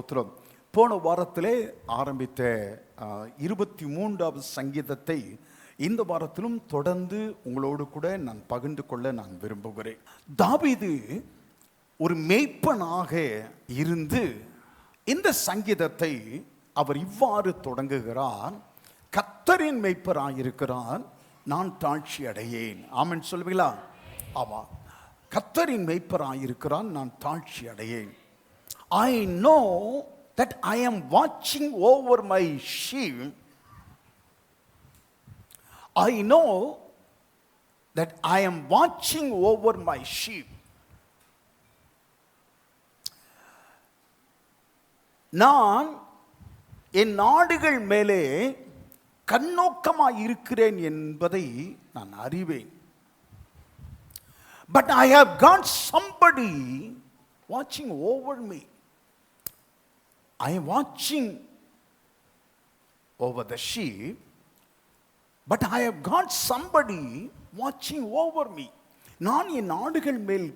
ஸ்தோத்திரம். போன வாரத்திலே ஆரம்பித்த 23வது சங்கீதத்தை இந்த வாரத்திலும் தொடர்ந்து உங்களோடு கூட நான் பகிர்ந்து கொள்ள நான் விரும்புகிறேன். தாவீது ஒரு மேய்ப்பனாக இருந்து இந்த சங்கீதத்தை அவர் இவ்வாறு தொடங்குகிறார். கர்த்தரின் மேய்ப்பராயிருக்கிறார், நான் தாழ்ச்சி அடையேன். ஆமென் சொல்வீங்களா? ஆமா, கர்த்தரின் மேய்ப்பராயிருக்கிறார், நான் தாழ்ச்சி அடையேன். I know that I am watching over my sheep. I know that I am watching over my sheep. நான் என் ஆடுகள் மேலே கண்ணோக்கமாய் இருக்கிறேன் என்பதை நான் அறிவேன். But I have got somebody watching over me. I am watching over the sheep, but I have got somebody watching over me. நான் என் ஆடுகள் மேல்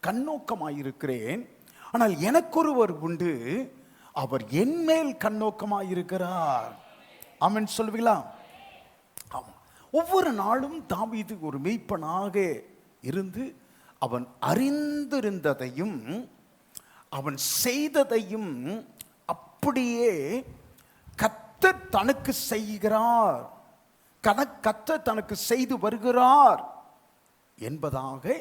கண்ணோக்கமாயிருக்கிறேன், ஆனால் எனக்கொருவர் உண்டு, அவர் என் மேல் கண்ணோக்கமாயிருக்கிறார். ஆமென் சொல்லுவீங்களா? ஆமாம். ஒவ்வொரு நாளும் தாவீது ஒரு மேய்ப்பனாக இருந்து அவன் அறிந்திருந்ததையும் அவன் செய்ததையும் அப்படியே கர்த்தர் தனக்கு செய்கிறார், கர்த்தர் தனக்கு செய்து வருகிறார் என்பதாக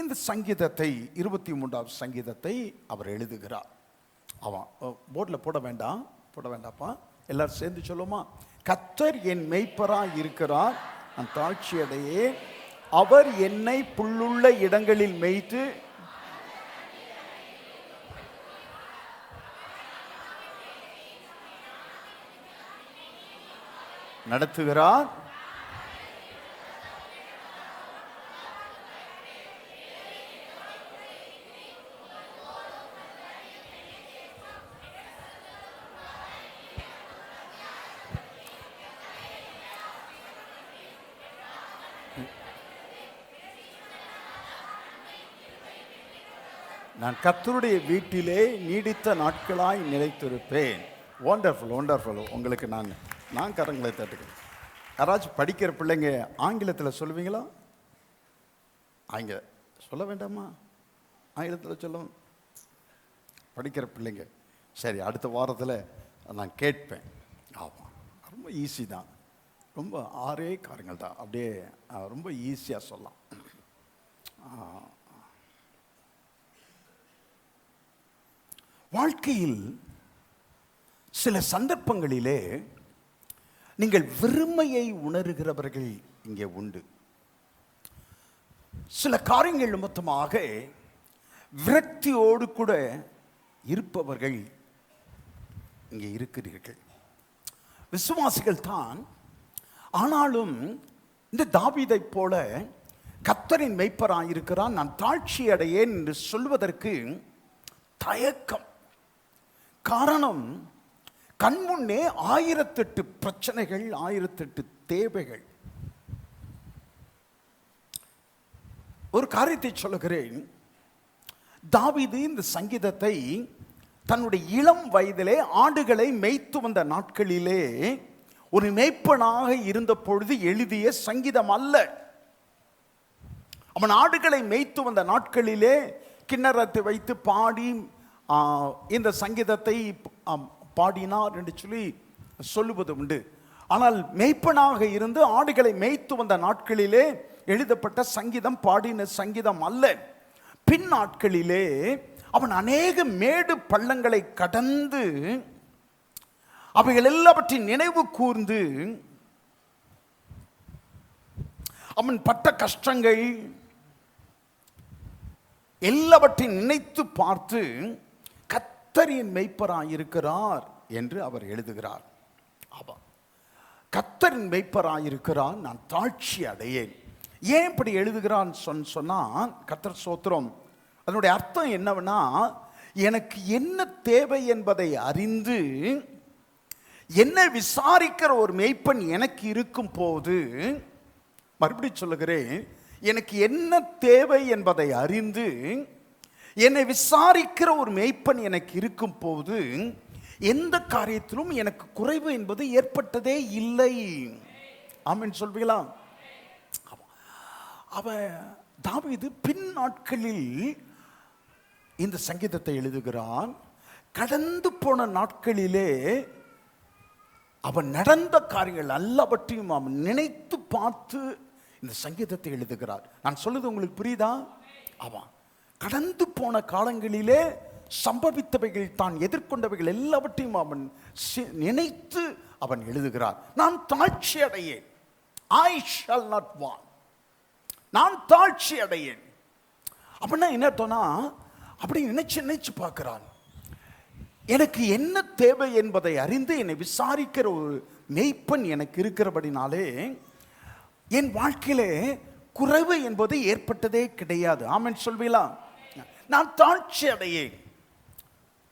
இந்த சங்கீதத்தை 23வது சங்கீதத்தை அவர் எழுதுகிறார். அவன் போர்டில் போட வேண்டாப்பா, எல்லாரும் சேர்ந்து சொல்லுமா? கர்த்தர் என் மேய்ப்பராய் இருக்கிறார், நான் தாழ்ச்சி அடையே, அவர் என்னை புல்லுள்ள இடங்களில் மேய்த்து நடத்துகிறார். நான் கர்த்தருடைய வீட்டிலே நீடித்த நாட்களாய் நிலைத்திருப்பேன். Wonderful wonderful. உங்களுக்கு நான் கரங்களை தட்டுக்கிறேன். யாராச்சும் படிக்கிற பிள்ளைங்க ஆங்கிலத்தில் சொல்லுவீங்களா? சொல்ல வேண்டாமா? ஆங்கிலத்தில் சொல்ல படிக்கிற பிள்ளைங்க. சரி, அடுத்த வாரத்தில் நான் கேட்பேன். ஆமாம், ரொம்ப ஈஸி தான், ரொம்ப 6 காரியங்கள் தான், அப்படியே ரொம்ப ஈஸியாக சொல்லலாம். வாழ்க்கையில் சில சந்தர்ப்பங்களிலே நீங்கள் வெறுமையை உணர்கிறவர்கள் இங்கே உண்டு. சில காரியங்கள் நிமித்தமாக விரக்தியோடு கூட இருப்பவர்கள் இங்கே இருக்கிறீர்கள். விசுவாசிகள் தான், ஆனாலும் இந்த தாவீதைப் போல கர்த்தரின் மேய்ப்பராயிருக்கிறான், நான் தாழ்ச்சி அடையேன் என்று சொல்வதற்கு தயக்கம். காரணம், கண்முன்னே 1008 பிரச்சனைகள், 1008 தேவைகள். ஒரு காரியத்தை சொல்லுகிறேன். தாவீது இந்த சங்கீதத்தை தன்னுடைய இளம் வயதிலே ஆடுகளை மேய்த்து வந்த நாட்களிலே ஒரு மேய்ப்பனாக இருந்த பொழுது எழுதிய சங்கீதம் அல்ல. அவன் ஆடுகளை மேய்த்து வந்த நாட்களிலே கிண்ணறத்தை வைத்து பாடி இந்த சங்கீதத்தை பாடினார் என்று சொல்லி சொல்லுவது உண்டு. ஆனால் மேய்ப்பனாக இருந்து ஆடுகளை மேய்த்து வந்த நாட்களிலே எழுதப்பட்ட சங்கீதம், பாடின சங்கீதம் அல்ல. பின் நாட்களிலே அவன் அநேக மேடு பள்ளங்களை கடந்து அவைகள் எல்லாவற்றின் நினைவு கூர்ந்து அவன் பட்ட கஷ்டங்கள் எல்லாவற்றையும் நினைத்து பார்த்து கர்த்தரின் மேய்ப்பராயிருக்கிறார் என்று அவர் எழுதுகிறார். ஆமா, கர்த்தரின் மேய்ப்பராயிருக்கிறார், நான் தாழ்ச்சி அடையேன். ஏன் இப்படி எழுதுகிறான் சொன்னா, கர்த்தர் ஸ்தோத்திரம், அதனுடைய அர்த்தம் என்னவென்னா, எனக்கு என்ன தேவை என்பதை அறிந்து என்ன விசாரிக்கிற ஒரு மேய்ப்பன் எனக்கு இருக்கும் போது, மறுபடியும் சொல்லுகிறேன், எனக்கு என்ன தேவை என்பதை அறிந்து என்னை விசாரிக்கிற ஒரு மேய்ப்பன் எனக்கு இருக்கும் போது எந்த காரியத்திலும் எனக்கு குறைவு என்பது ஏற்பட்டதே இல்லை. ஆமென் சொல்வீங்களா? அவன் தாவீது பின் நாட்களில் இந்த சங்கீதத்தை எழுதுகிறான். கடந்து போன நாட்களிலே அவன் நடந்த காரியங்கள் எல்லாவற்றையும் அவன் நினைத்து பார்த்து இந்த சங்கீதத்தை எழுதுகிறார். நான் சொல்லுது உங்களுக்கு புரியுதா? அவன் கடந்து போன காலங்களிலே சம்பவித்தவைகள், தான் எதிர்கொண்டவைகள் எல்லாவற்றையும் அவன் நினைத்து அவன் எழுதுகிறார். நான் தாழ்ச்சி அடையேன், ஐ ஷால் நாட் வாண்ட். நான் தாழ்ச்சி அடையேன் அப்படின்னா என்ன அர்த்தம்னா, அப்படி நினைச்சு பார்க்கிறான். எனக்கு என்ன தேவை என்பதை அறிந்து என்னை விசாரிக்கிற ஒரு மேய்ப்பன் எனக்கு இருக்கிறபடினாலே என் வாழ்க்கையிலே குறைவு என்பது ஏற்பட்டதே கிடையாது. ஆமென் சொல்வீங்களா? நான் தாழ்ச்சி அடையேன்,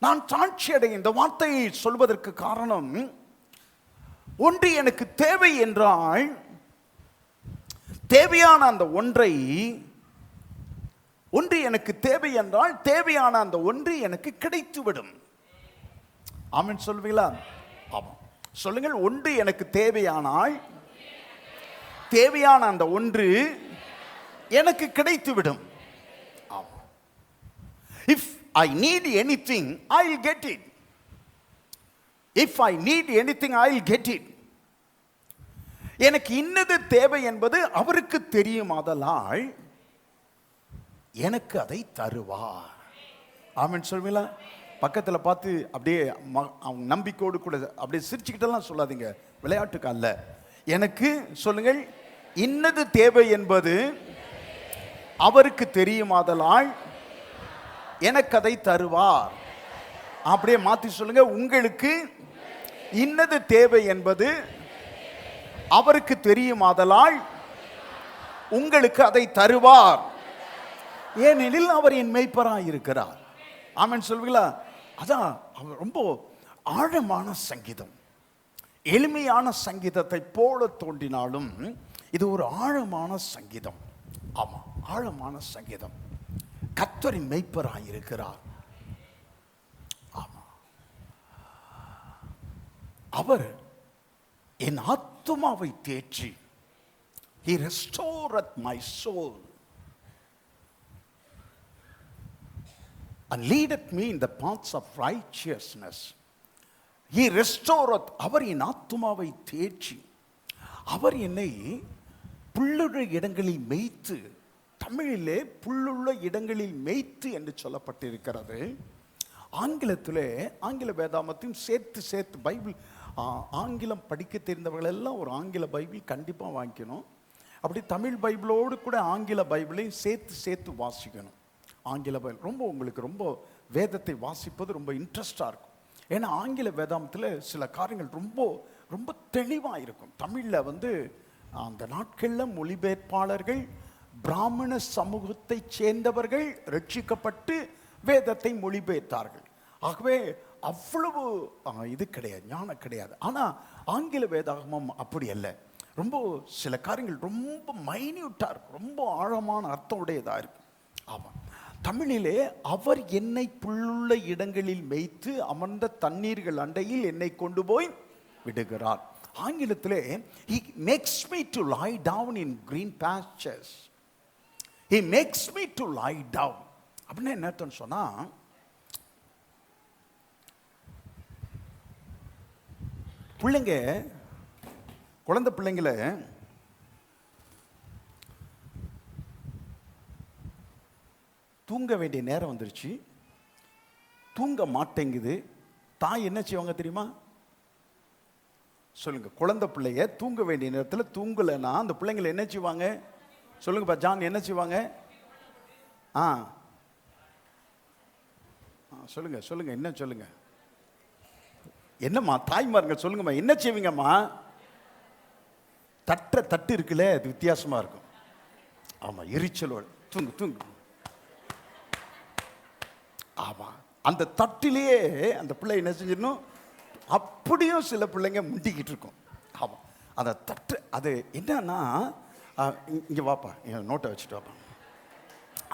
நான் தாழ்ச்சி அடையேன். இந்த வார்த்தையை சொல்வதற்கு காரணம், ஒன்று எனக்கு தேவை என்றால் தேவையான அந்த ஒன்றை, ஒன்று எனக்கு தேவை என்றால் தேவையான அந்த ஒன்று எனக்கு கிடைத்துவிடும். ஆமென் சொல்வீங்களா? ஆமாம் சொல்லுங்கள். ஒன்று எனக்கு தேவையானால் தேவையான அந்த ஒன்று எனக்கு கிடைத்துவிடும். ஆமாம். If I need anything, I will get it. If I need anything, I will get it. எனக்கு இன்னது தேவை என்பது அவருக்கு தெரியுமாதலால் எனக்கு அதை தருவார். ஆமென் சொல்வீங்களா? பக்கத்தில் பார்த்து அப்படியே அவங்க நம்பிக்கையோடு கூட அப்படியே சிரிச்சுக்கிட்டெல்லாம் சொல்லாதீங்க, விளையாட்டுக்கு அல்ல. எனக்கு சொல்லுங்கள், இன்னது தேவை என்பது அவருக்கு தெரியுமாதலால் எனக்கு அதை தருவார். அப்படியே மாற்றி சொல்லுங்க, உங்களுக்கு இன்னது தேவை என்பது அவருக்கு தெரியுமாதலால் உங்களுக்கு அதை தருவார், ஏனெனில் அவர் என் மேய்ப்பராய் இருக்கிறார். ஆமென் சொல்வீங்களா? அதான் ரொம்ப ஆழமான சங்கீதம். எளிமையான சங்கீதத்தை போல தோன்றினாலும் இது ஒரு ஆழமான சங்கீதம். ஆமா, ஆழமான சங்கீதம். கர்த்தரின் மேய்ப்பராய் இருக்கிறார். ஆமா, அவர் என் ஆத்துமாவை தேற்றி, he restored my soul and leadeth me in the paths of righteousness. He restored. அவர் என் ஆத்துமாவை தேற்றி, அவர் என்னை புல்லுள்ள இடங்களில் மேய்த்து, தமிழிலே புல்லுள்ள இடங்களில் மேய்த்து என்று சொல்லப்பட்டிருக்கிறது. ஆங்கிலத்திலே, ஆங்கில வேதாமத்தையும் சேர்த்து பைபிள், ஆங்கிலம் படிக்க தெரிந்தவர்கள் எல்லாம் ஒரு ஆங்கில பைபிள் கண்டிப்பாக வாங்கிக்கணும். அப்படி தமிழ் பைபிளோடு கூட ஆங்கில பைபிளையும் சேர்த்து வாசிக்கணும். ஆங்கில பைபிள் ரொம்ப உங்களுக்கு ரொம்ப வேதத்தை வாசிப்பது ரொம்ப இன்ட்ரெஸ்டாக இருக்கும். ஏன்னா ஆங்கில வேதாமத்தில் சில காரியங்கள் ரொம்ப ரொம்ப தெளிவாக இருக்கும். தமிழில் அந்த நாட்களில் மொழிபெயர்ப்பாளர்கள் பிராமண சமூகத்தை சேர்ந்தவர்கள் ரட்சிக்கப்பட்டு வேதத்தை மொழிபெயர்த்தார்கள். ஆகவே அவ்வளவு இது கிடையாது, ஞானம் கிடையாது. ஆனால் ஆங்கில வேதாகமம் அப்படி அல்ல. ரொம்ப சில காரியங்கள் ரொம்ப மைன்யூட்டாக இருக்கும், ரொம்ப ஆழமான அர்த்தம் உடையதாக இருக்கும். ஆமாம். தமிழிலே அவர் என்னை புல்லுள்ள இடங்களில் மேய்த்து அமர்ந்த தண்ணீர்கள் அண்டையில் என்னை கொண்டு போய் விடுகிறார். ஆங்கிலத்திலே he makes me to lie down in green pastures. He makes me to lie down. அப்படின்னா என்ன அர்த்தம் சொன்னா, பிள்ளைங்க, குழந்தை பிள்ளைங்களை தூங்க வேண்டிய நேரம் வந்துருச்சு, தூங்க மாட்டேங்குது. தாய் என்ன செய்வாங்க தெரியுமா? சொல்லுங்க. குழந்தை பிள்ளைய தூங்க வேண்டிய நேரத்தில் தூங்கலைன்னா அந்த பிள்ளைங்களை என்ன செய்வாங்க? சொல்லுங்கப்பா ஜான், என்ன செய்வாங்க? சொல்லுங்க என்ன சொல்லுங்க, என்னம்மா தாய்மாருங்க சொல்லுங்கம்மா, என்ன செய்வீங்கம்மா? தட்டு இருக்குல்ல, அது வித்தியாசமா இருக்கும். ஆமா, எரிச்சலோடு தூங்கு. ஆமா, அந்த தட்டிலேயே அந்த பிள்ளை என்ன செஞ்சிடணும்? அப்படியும் சில பிள்ளைங்க முண்டிக்கிட்டு இருக்கும். ஆமாம், அந்த தட்டு அது என்னன்னா, இங்கே வாப்பா, நோட்டை வச்சுட்டு வாப்பா.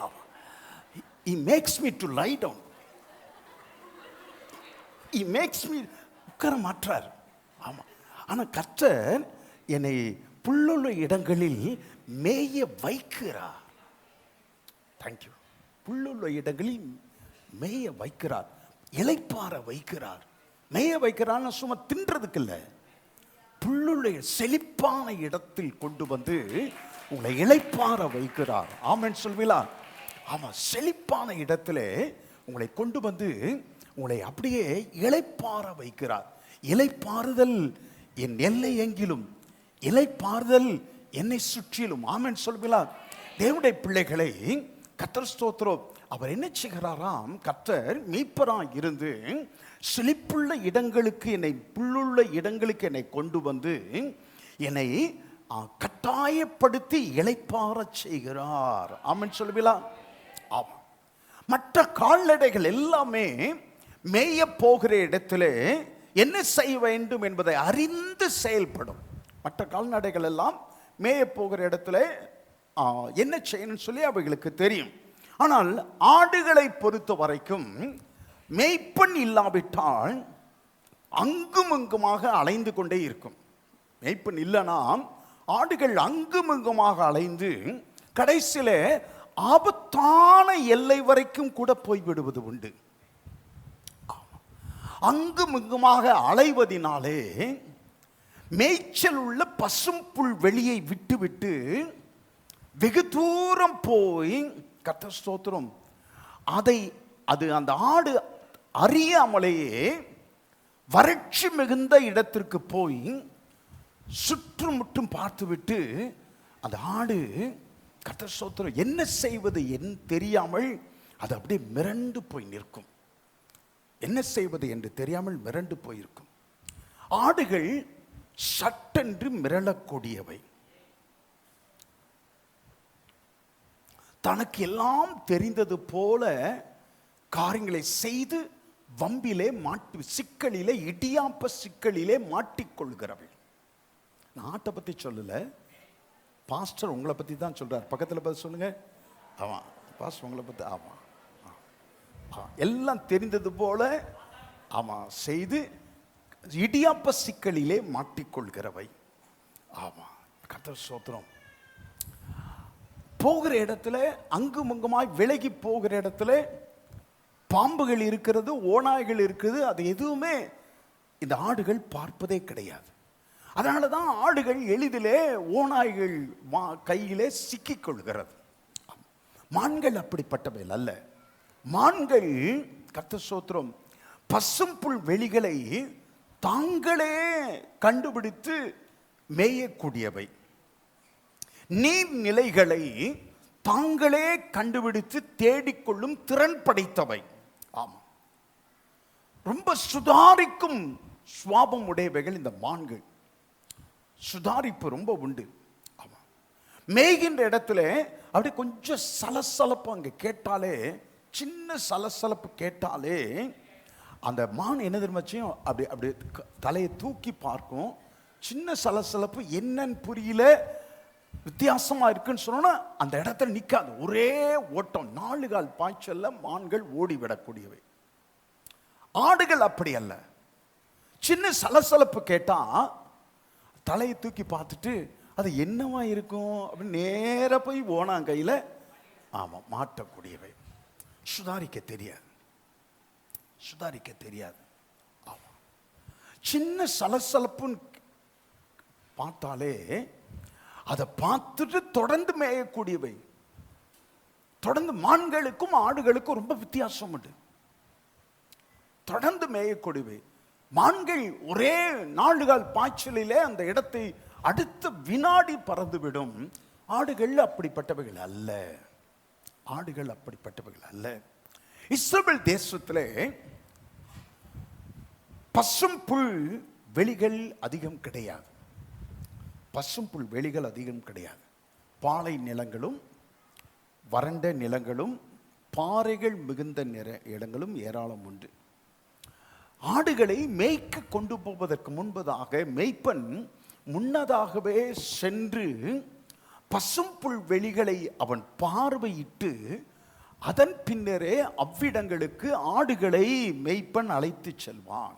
ஆமாம், he makes me to lie down. he makes me உட்கார மாற்றார். ஆமா, ஆனா கர்த்தர் என்னை புல்லுள்ள இடங்களில் மேய வைக்கிறார். தேங்க்யூ. புல்லுள்ள இடங்களில் மேய வைக்கிறார், இளைப்பாற வைக்கிறார். மேய வைக்கிறான்னு சும்மா தின்றதுக்கு இல்லை, புல்லுள்ள செழிப்பான இடத்தில் கொண்டு வந்து உங்களை இளைப்பாற வைக்கிறார். ஆமென் சொல்வீங்களா? ஆமா, செழிப்பான இடத்துல உங்களை கொண்டு வந்து உங்களை அப்படியே இளைப்பாற வைக்கிறார். இளைப்பாறுதல் என் எல்லை எங்கிலும், இளைப்பாறுதல் என்னை சுற்றிலும். ஆமென் சொல்வீங்களா? தேவனுடைய பிள்ளைகளை கர்த்தர் ஸ்தோத்திரம், அவர் என்ன செய்கிறாராம்? கர்த்தர் மீட்பராய் இருந்து செழிப்புள்ள இடங்களுக்கு, என்னை புல்லுள்ள இடங்களுக்கு என்னை கொண்டு வந்து என்னை கட்டாயப்படுத்தி இளைப்பாற செய்கிறார். ஆமென் சொல்லுவீங்களா? ஆமா. மற்ற கால்நடைகள் எல்லாமே மேய போகிற இடத்துல என்ன செய்ய வேண்டும் என்பதை அறிந்து செயல்படும். மற்ற கால்நடைகள் எல்லாம் மேய போகிற இடத்துல என்ன செய்யணும்னு சொல்லி அவைகளுக்கு தெரியும். ஆனால் ஆடுகளை பொறுத்த வரைக்கும் மேய்ப்பன் இல்லாவிட்டால் அங்கும் இங்குமாக அலைந்து கொண்டே இருக்கும். மேய்ப்பன் இல்லைனா ஆடுகள் அங்கும் இங்குமாக அலைந்து கடைசியில ஆபத்தான எல்லை வரைக்கும் கூட போய்விடுவது உண்டு. அங்கும் இங்குமாக அலைவதினாலே மேய்ச்சல் உள்ள பசும் புல் வெளியை விட்டு விட்டு வெகு தூரம் போய், கர்த்தர் ஸ்தோத்திரம், அது அந்த ஆடு அறியாமலேயே வறட்சி மிகுந்த இடத்திற்கு போய் சுற்றுமுற்றும் பார்த்துவிட்டு அந்த ஆடு, கர்த்தர் ஸ்தோத்திரம், என்ன செய்வது என்று தெரியாமல் அது அப்படியே மிரண்டு போய் நிற்கும். என்ன செய்வது என்று தெரியாமல் மிரண்டு போயிருக்கும். ஆடுகள் சட்டென்று மிரளக்கூடியவை. தனக்கு எல்லாம் தெரிந்தது போல காரியங்களை செய்து வம்பிலே மாட்டி, சிக்கலிலே, இடியாப்ப சிக்கலிலே மாட்டிக்கொள்கிறவை. நான் ஆட்டை பற்றி சொல்லல, பாஸ்டர் உங்களை பற்றி தான் சொல்றார். பக்கத்தில் பார்த்து சொல்லுங்க. ஆமா, பாஸ்டர் உங்களை பற்றி. ஆமா, எல்லாம் தெரிந்தது போல ஆமா செய்து இடியாப்ப சிக்கலிலே மாட்டிக்கொள்கிறவை. ஆமா, கர்த்தர் ஸ்தோத்திரம். போகிற இடத்துல அங்கும் இங்குமாய் விலகி போகிற இடத்துல பாம்புகள் இருக்கிறது, ஓநாய்கள் இருக்குது, அது எதுவுமே இந்த ஆடுகள் பார்ப்பதே கிடையாது. அதனால தான் ஆடுகள் எளிதிலே ஓநாய்கள் கையிலே சிக்கிக் கொள்கிறது. மான்கள் அப்படிப்பட்டவை அல்ல. மான்கள், கர்த்தர் ஸ்தோத்திரம், பசும்புல் வெளிகளை தாங்களே கண்டுபிடித்து மேயக்கூடியவை. நீர்நிலைகளை தாங்களே கண்டுபிடித்து தேடிக்கொள்ளும் திறன் படைத்தவை. ஆமா, ரொம்ப சுதாரிக்கும் சுவாபம் உடையவைகள் இந்த மான்கள். சுதாரிப்பு ரொம்ப உண்டு. ஆமா, மேய்கின்ற இடத்துல அப்படி கொஞ்சம் சலசலப்பு அங்கே கேட்டாலே, சின்ன சலசலப்பு கேட்டாலே அந்த மான் என்ன தெரியுமாச்சும் அப்படி அப்படி தலையை தூக்கி பார்க்கும். சின்ன சலசலப்பு என்னன்னு புரியல, வித்தியாசமா இருக்குன்னு சொன்னா அந்த இடத்துல நிக்காது, ஒரே ஓட்டம். 4 கால் பாய்ச்சல்ல மான்கள் ஓடிவிடக்கூடியவை. ஆடுகள் அப்படி அல்ல. சின்ன சலசலப்பு கேட்டா தலையை தூக்கி பார்த்துட்டு அது என்னவா இருக்கும் அப்படின்னு நேர போய் ஓனாங்கையில ஆமா மாட்டக்கூடியவை. சுதாரிக்க தெரியாது, சுதாரிக்க தெரியாது. ஆமா, சின்ன சலசலப்புன்னு பார்த்தாலே அதை பார்த்துட்டு தொடர்ந்து மேயக்கூடியவை. தொடர்ந்து மான்களுக்கும் ஆடுகளுக்கும் ரொம்ப வித்தியாசம் உண்டு. தொடர்ந்து மேயக்கூடியவை. மான்கள் ஒரே 4 கால் பாய்ச்சலிலே அந்த இடத்தை அடுத்த வினாடி பறந்துவிடும். ஆடுகள் அப்படிப்பட்டவைகள் அல்ல. ஆடுகள் அப்படிப்பட்டவைகள் அல்ல. இஸ்ரவேல் தேசத்திலே பசும் புல் வெளிகள் அதிகம் கிடையாது. பசும் புல் வெளிகள் அதிகம் கிடையாது. பாலை நிலங்களும் வறண்ட நிலங்களும் பாறைகள் மிகுந்த இடங்களும் ஏராளம் உண்டு. ஆடுகளை மேய்க்க கொண்டு போவதற்கு முன்பதாக மேய்ப்பன் முன்னதாகவே சென்று பசும் புல் வெளிகளை அவன் பார்வையிட்டு அதன் பின்னரே அவ்விடங்களுக்கு ஆடுகளை மேய்ப்பன் அழைத்து செல்வான்.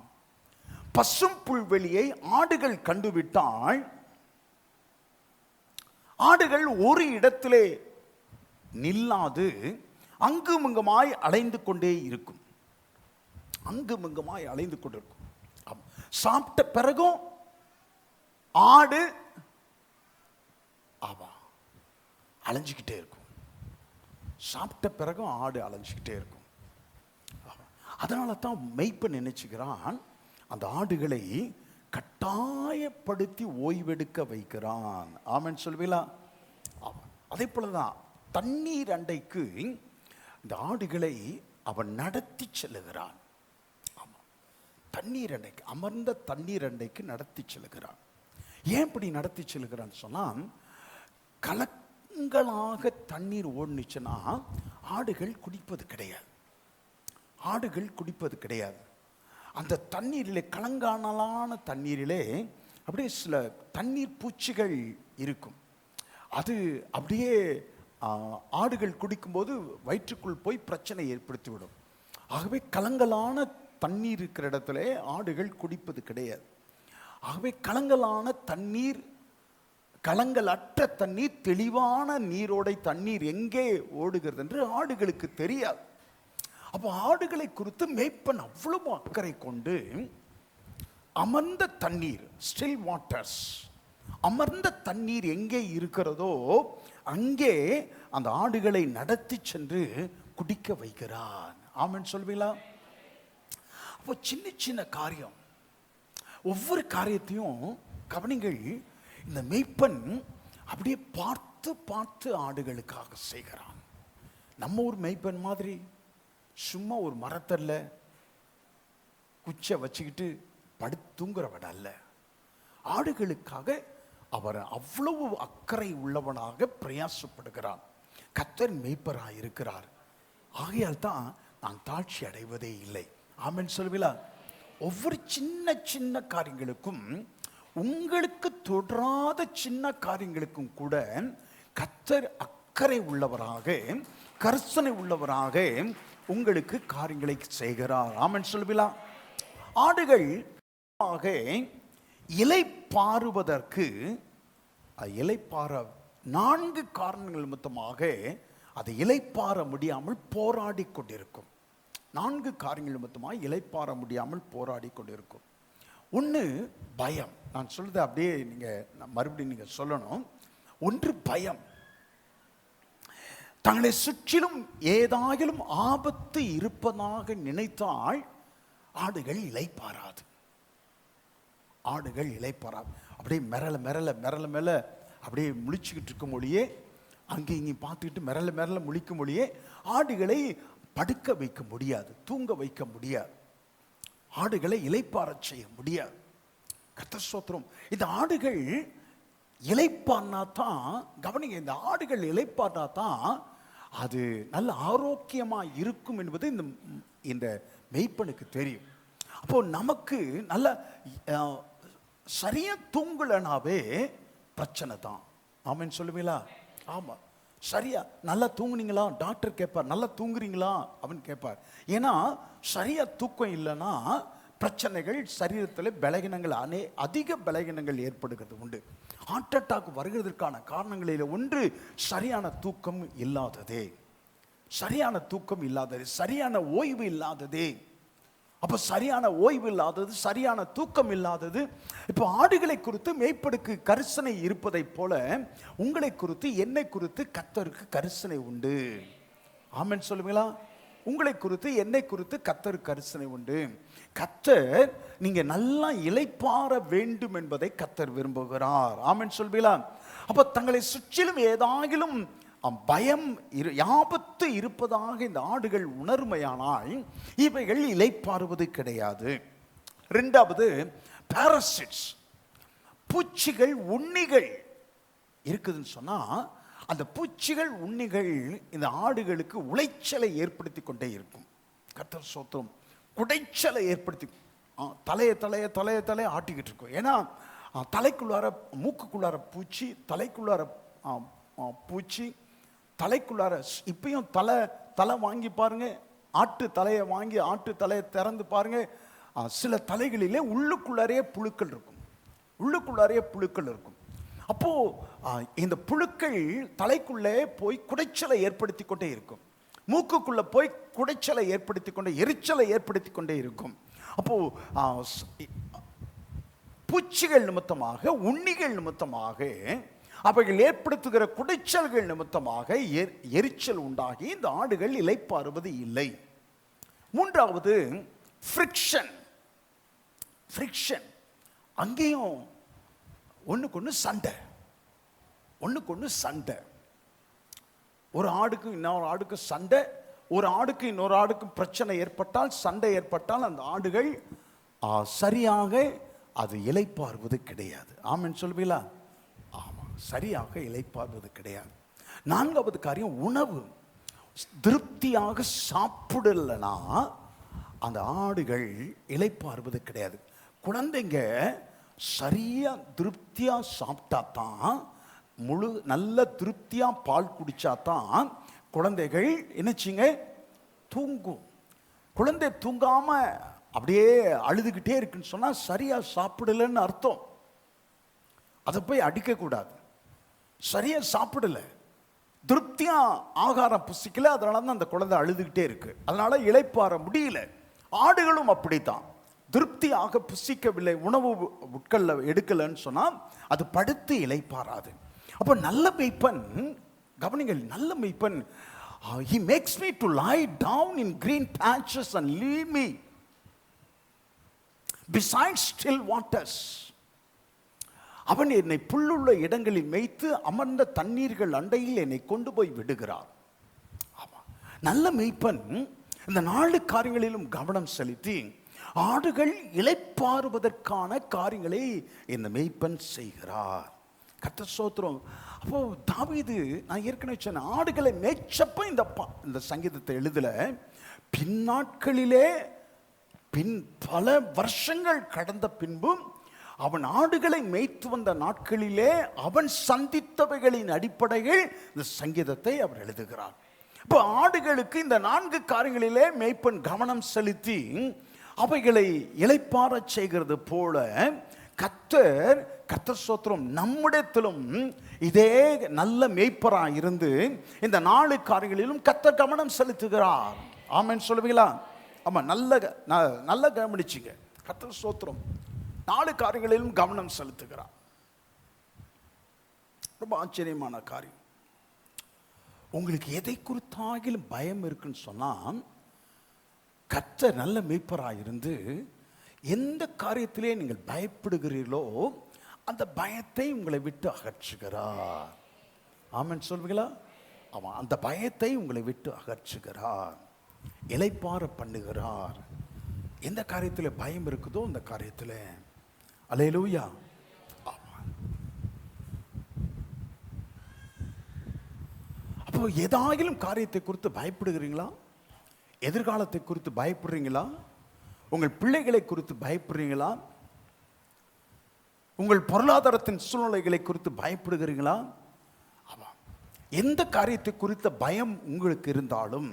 பசும் புல்வெளியை ஆடுகள் கண்டுவிட்டால் ஆடுகள் ஒரு இடத்திலே நில்லாது அங்குமிங்குமாய் அலைந்து கொண்டே இருக்கும். அங்குமிங்குமாய் அலைந்து கொண்டிருக்கும். சாப்பிட்ட பிறகும் ஆடு அலைஞ்சிக்கிட்டே இருக்கும். சாப்பிட்ட பிறகும் ஆடு அலைஞ்சிக்கிட்டே இருக்கும். அதனால தான் மெய்ப்பன் நினைச்சுக்கிறான், அந்த ஆடுகளை கட்டாயப்படுத்தி ஓய்வெடுக்க வைக்கிறான். ஆமென் சொல்வீங்களா? அதே போலதான் தண்ணீர் அண்டைக்கு இந்த ஆடுகளை அவன் நடத்தி செல்லுகிறான். தண்ணீர் அண்டைக்கு, அமர்ந்த தண்ணீர் அண்டைக்கு நடத்தி செல்லுகிறான். ஏன் இப்படி நடத்தி செல்லுகிறான்னு சொன்னா, கலங்களாக தண்ணீர் ஓடுனுச்சுன்னா ஆடுகள் குடிப்பது கிடையாது. ஆடுகள் குடிப்பது கிடையாது. அந்த தண்ணீரிலே, கலங்கானலான தண்ணீரிலே அப்படியே சில தண்ணீர் பூச்சிகள் இருக்கும். அது அப்படியே ஆடுகள் குடிக்கும்போது வயிற்றுக்குள் போய் பிரச்சனை ஏற்படுத்திவிடும். ஆகவே கலங்கலான தண்ணீர் இருக்கிற இடத்துல ஆடுகள் குடிப்பது கிடையாது. ஆகவே கலங்கலான தண்ணீர், கலங்கலற்ற தண்ணீர், தெளிவான நீரோடை தண்ணீர் எங்கே ஓடுகிறது என்று ஆடுகளுக்கு தெரியாது. அப்போ ஆடுகளை குறித்து மேய்ப்பன் அவ்வளவு அக்கறை கொண்டு அமர்ந்த தண்ணீர், ஸ்டில் வாட்டர்ஸ், அமர்ந்த தண்ணீர் எங்கே இருக்கிறதோ அங்கே அந்த ஆடுகளை நடத்தி சென்று குடிக்க வைக்கிறான். ஆமென் சொல்வீங்களா? அப்போ சின்ன சின்ன காரியம், ஒவ்வொரு காரியத்தையும் கவனிங்கள். இந்த மேய்ப்பன் அப்படியே பார்த்து பார்த்து ஆடுகளுக்காக செய்கிறான். நம்ம ஒரு மேய்ப்பன் மாதிரி சும்மா ஒரு மரத்தல்ல குச்சை வச்சுக்கிட்டு படுத்துங்கிறவன் அல்ல. ஆடுகளுக்காக அவர் அவ்வளவு அக்கறை உள்ளவனாக பிரயாசப்படுகிறான். கர்த்தர் மேய்ப்பராக இருக்கிறார். ஆகையால் தான் நான் தாழ்ச்சி அடைவதே இல்லை. ஆமென் சொல்வீங்களா? ஒவ்வொரு சின்ன சின்ன காரியங்களுக்கும், உங்களுக்கு தொடராத சின்ன காரியங்களுக்கும் கூட கர்த்தர் அக்கறை உள்ளவராக, கர்சனை உள்ளவராக உங்களுக்கு காரியங்களை செய்கிறார். ஆமென் சொல்வீங்களா? ஆடுகள் இலை பாருவதற்கு, இலைப்பார 4 காரணங்கள் நிமித்தமாக அது இலைப்பார முடியாமல் போராடி கொண்டிருக்கும். 4 காரியங்கள் நிமித்தமாக இலைப்பார முடியாமல் போராடி கொண்டிருக்கும். ஒன்று பயம். நான் சொல்றது அப்படியே நீங்க மறுபடியும் நீங்க சொல்லணும். ஒன்று பயம். தங்களை சுற்றிலும் ஏதாயிலும் ஆபத்து இருப்பதாக நினைத்தால் ஆடுகள் இலைப்பாராது. ஆடுகள் இலைப்பாராது. அப்படியே மிரள மிரள மிரள மேல அப்படியே முழிச்சுக்கிட்டு இருக்கும் மொழியே, அங்கே இங்கே பார்த்துக்கிட்டு மிரள மிரள முழிக்கும் மொழியே ஆடுகளை படுக்க வைக்க முடியாது, தூங்க வைக்க முடியாது, ஆடுகளை இலைப்பார செய்ய முடியாது. கர்த்தர் ஸ்தோத்திரம். இந்த ஆடுகள் இலைப்பார்னா தான், கவனிங்க, இந்த ஆடுகள் இலைப்பார்னா தான் அது நல்ல ஆரோக்கியமா இருக்கும் என்பது இந்த மெய்ப்பனுக்கு தெரியும். அப்போ நமக்கு நல்ல சரியா தூங்கலனாவே பிரச்சனை தான். ஆமென் சொல்லுவீங்களா? ஆமா, சரியா நல்லா தூங்குனீங்களா டாக்டர் கேட்பார். நல்லா தூங்குறீங்களா அவன் கேட்பார். ஏன்னா சரியா தூக்கம் இல்லைன்னா பிரச்சனைகள், சரீரத்தில் பலகீனங்கள், அதிக பலகீனங்கள் ஏற்படுகிறது உண்டு. ஹார்ட் அட்டாக் வருகிறதுக்கான காரணங்களில் ஒன்று சரியான தூக்கம் இல்லாததே. சரியான தூக்கம் இல்லாதது, சரியான ஓய்வு இல்லாததே. அப்ப சரியான ஓய்வு இல்லாதது, சரியான தூக்கம் இல்லாதது. இப்போ ஆடுகளை குறித்து மேய்ப்பனுக்கு கரிசனை இருப்பதை போல உங்களை குறித்து, என்னை குறித்து கர்த்தருக்கு கரிசனை உண்டு. ஆமென் சொல்லுவீங்களா? உங்களை குறித்து, என்னை குறித்து கர்த்தருக்கு கரிசனை உண்டு. கர்த்தர் நீங்க நல்லா இளைப்பாற வேண்டும் என்பதை கர்த்தர் விரும்புகிறார். ஆமென் சொல்வீங்களா? அப்ப தங்களை சுற்றிலும் ஏதாகிலும் பயம், ஆபத்து இருப்பதாக இந்த ஆடுகள் உணர்மையானால் இவைகள் இலைப்பாறுவது கிடையாது. இரண்டாவது, பாரசிட்ஸ், பூச்சிகள், உண்ணிகள் இருக்குதுன்னு சொன்னா அந்த பூச்சிகள், உண்ணிகள் இந்த ஆடுகளுக்கு உளைச்சலை ஏற்படுத்தி கொண்டே இருக்கும். கர்த்தர் ஸ்தோத்திரம். குடைச்சலை ஏற்படுத்தி தலைய தலைய தலைய தலைய ஆட்டிக்கிட்டு இருக்கும். ஏன்னா தலைக்குள்ளார, மூக்குக்குள்ளார பூச்சி, தலைக்குள்ளார பூச்சி, தலைக்குள்ளார இப்பயும் தலை வாங்கி பாருங்க, ஆட்டு தலையை வாங்கி ஆட்டு தலையை திறந்து பாருங்க, சில தலைகளிலே உள்ளுக்குள்ளாரே புழுக்கள் இருக்கும், உள்ளுக்குள்ளாரே புழுக்கள் இருக்கும். அப்போ இந்த புழுக்கள் தலைக்குள்ளே போய் குடைச்சலை ஏற்படுத்தி கொண்டே இருக்கும், மூக்குக்குள்ள போய் குடைச்சலை ஏற்படுத்தி கொண்டே, எரிச்சலை ஏற்படுத்தி கொண்டே இருக்கும். அப்போ பூச்சிகள் நிமித்தமாக, உண்ணிகள் நிமித்தமாக, அவைகள் ஏற்படுத்துகிற குடைச்சல்கள் நிமித்தமாக எரிச்சல் உண்டாகி இந்த ஆடுகள் இளைப்பாறுவது இல்லை. மூன்றாவது ஃப்ரிக்ஷன். ஃப்ரிக்ஷன், அங்கேயும் ஒண்ணுக்கு சண்டை, ஒண்ணுக்கு சண்டை. ஒரு ஆடுக்கு இன்னொரு ஆடுக்கு சண்டை, ஒரு ஆடுக்கு இன்னொரு ஆடுக்கு பிரச்சனை ஏற்பட்டால், சண்டை ஏற்பட்டால் அந்த ஆடுகள் சரியாக அது இளைப்பாறுவது கிடையாது. ஆமென் சொல்வீங்களா? ஆமாம், சரியாக இளைப்பாறுவது கிடையாது. நான்காவது காரியம் உணவு. திருப்தியாக சாப்பிடலனா அந்த ஆடுகள் இளைப்பாறுவது கிடையாது. குழந்தைங்க சரியா திருப்தியா சாப்பிட்டா தான், நல்ல திருப்தியா பால் குடிச்சா தான் குழந்தைகள் என்னச்சிங்க தூங்கும். குழந்தை தூங்காம அப்படியே அழுதுகிட்டே இருக்குன்னு சொன்னா சரியா சாப்பிடலன்னு அர்த்தம். அதை போய் அடிக்க கூடாது. சரியா சாப்பிடல, திருப்தியா ஆகாரம் புசிக்கல, அதனால தான் அந்த குழந்தை அழுதுகிட்டே இருக்கு, அதனால இளைப்பாற முடியல. ஆடுகளும் அப்படித்தான், திருப்தியாக புசிக்கவில்லை, உணவு உட்கொள்ள எடுக்கலன்னு சொன்னா அது படுத்து இளைப்பாறாது. அப்ப நல்ல மேய்ப்பன், கவனிங்கள், நல்ல மேய்ப்பன், he makes me to lie down in green patches and lead me beside still waters. அவன் என்னை புல்லுள்ள இடங்களில் மேய்த்து அமர்ந்த தண்ணீர்கள் அண்டையில் என்னை கொண்டு போய் விடுகிறார். ஆமா, நல்ல மேய்ப்பன் இந்த 4 காரியங்களிலும் கவனம் செலுத்தி ஆடுகள் இளைப்பாறுவதற்கான காரியங்களை இந்த மேய்ப்பன் செய்கிறார். கர்த்தர் ஸ்தோத்திரம். அப்போ தாவீது, நான் ஏற்கனவே சொன்ன, ஆடுகளை மேய்ச்சப்ப இந்த சங்கீதத்தை எழுதல. பின்னாட்களிலே, பல வருஷங்கள் கடந்த பின்பும் அவன் ஆடுகளை மேய்த்து வந்த நாட்களிலே அவன் சந்தித்தவைகளின் அடிப்படையில் இந்த சங்கீதத்தை அவர் எழுதுகிறார். இப்போ ஆடுகளுக்கு இந்த 4 காரியங்களிலே மேய்ப்பன் கவனம் செலுத்தி அவைகளை இளைப்பாறச் செய்கிறது போல கர்த்தர் ஸ்தோத்திரம் நம்மிடத்திலும் இதே நல்ல மேய்ப்பராக இருந்து இந்த 4 காரியங்களிலும் கர்த்தர் கவனம் செலுத்துகிறார். ஆமென் சொல்லுவீங்களா? ஆமா, நல்ல கவனிச்சுங்க. கர்த்தர் ஸ்தோத்திரம் 4 காரியங்களிலும் கவனம் செலுத்துகிறார். ரொம்ப ஆச்சரியமான காரியம். உங்களுக்கு எதை குறித்தாகிலும் பயம் இருக்குன்னு சொன்னா, கர்த்தர் நல்ல மேய்ப்பராக இருந்து எந்த காரியத்திலே நீங்கள் பயப்படுகிறீர்களோ அந்த பயத்தை உங்களை விட்டு அகற்றுகிறார். ஆமென் சொல்வீங்களா? ஆமா, அந்த பயத்தை உங்களை விட்டு அகற்றுகிறார், இளைப்பாற பண்ணுகிறார். எந்த காரியத்தில் பயம் இருக்குதோ அந்த காரியத்தில். அல்லேலூயா. ஆமா. அப்போ ஏதாயிலும் காரியத்தை குறித்து பயப்படுகிறீங்களா? எதிர்காலத்தை குறித்து பயப்படுறீங்களா? உங்கள் பிள்ளைகளை குறித்து பயப்படுறீங்களா? உங்கள் பொருளாதாரத்தின் சூழ்நிலைகளை குறித்து பயப்படுகிறீங்களா? ஆமாம், எந்த காரியத்தை குறித்த பயம் உங்களுக்கு இருந்தாலும்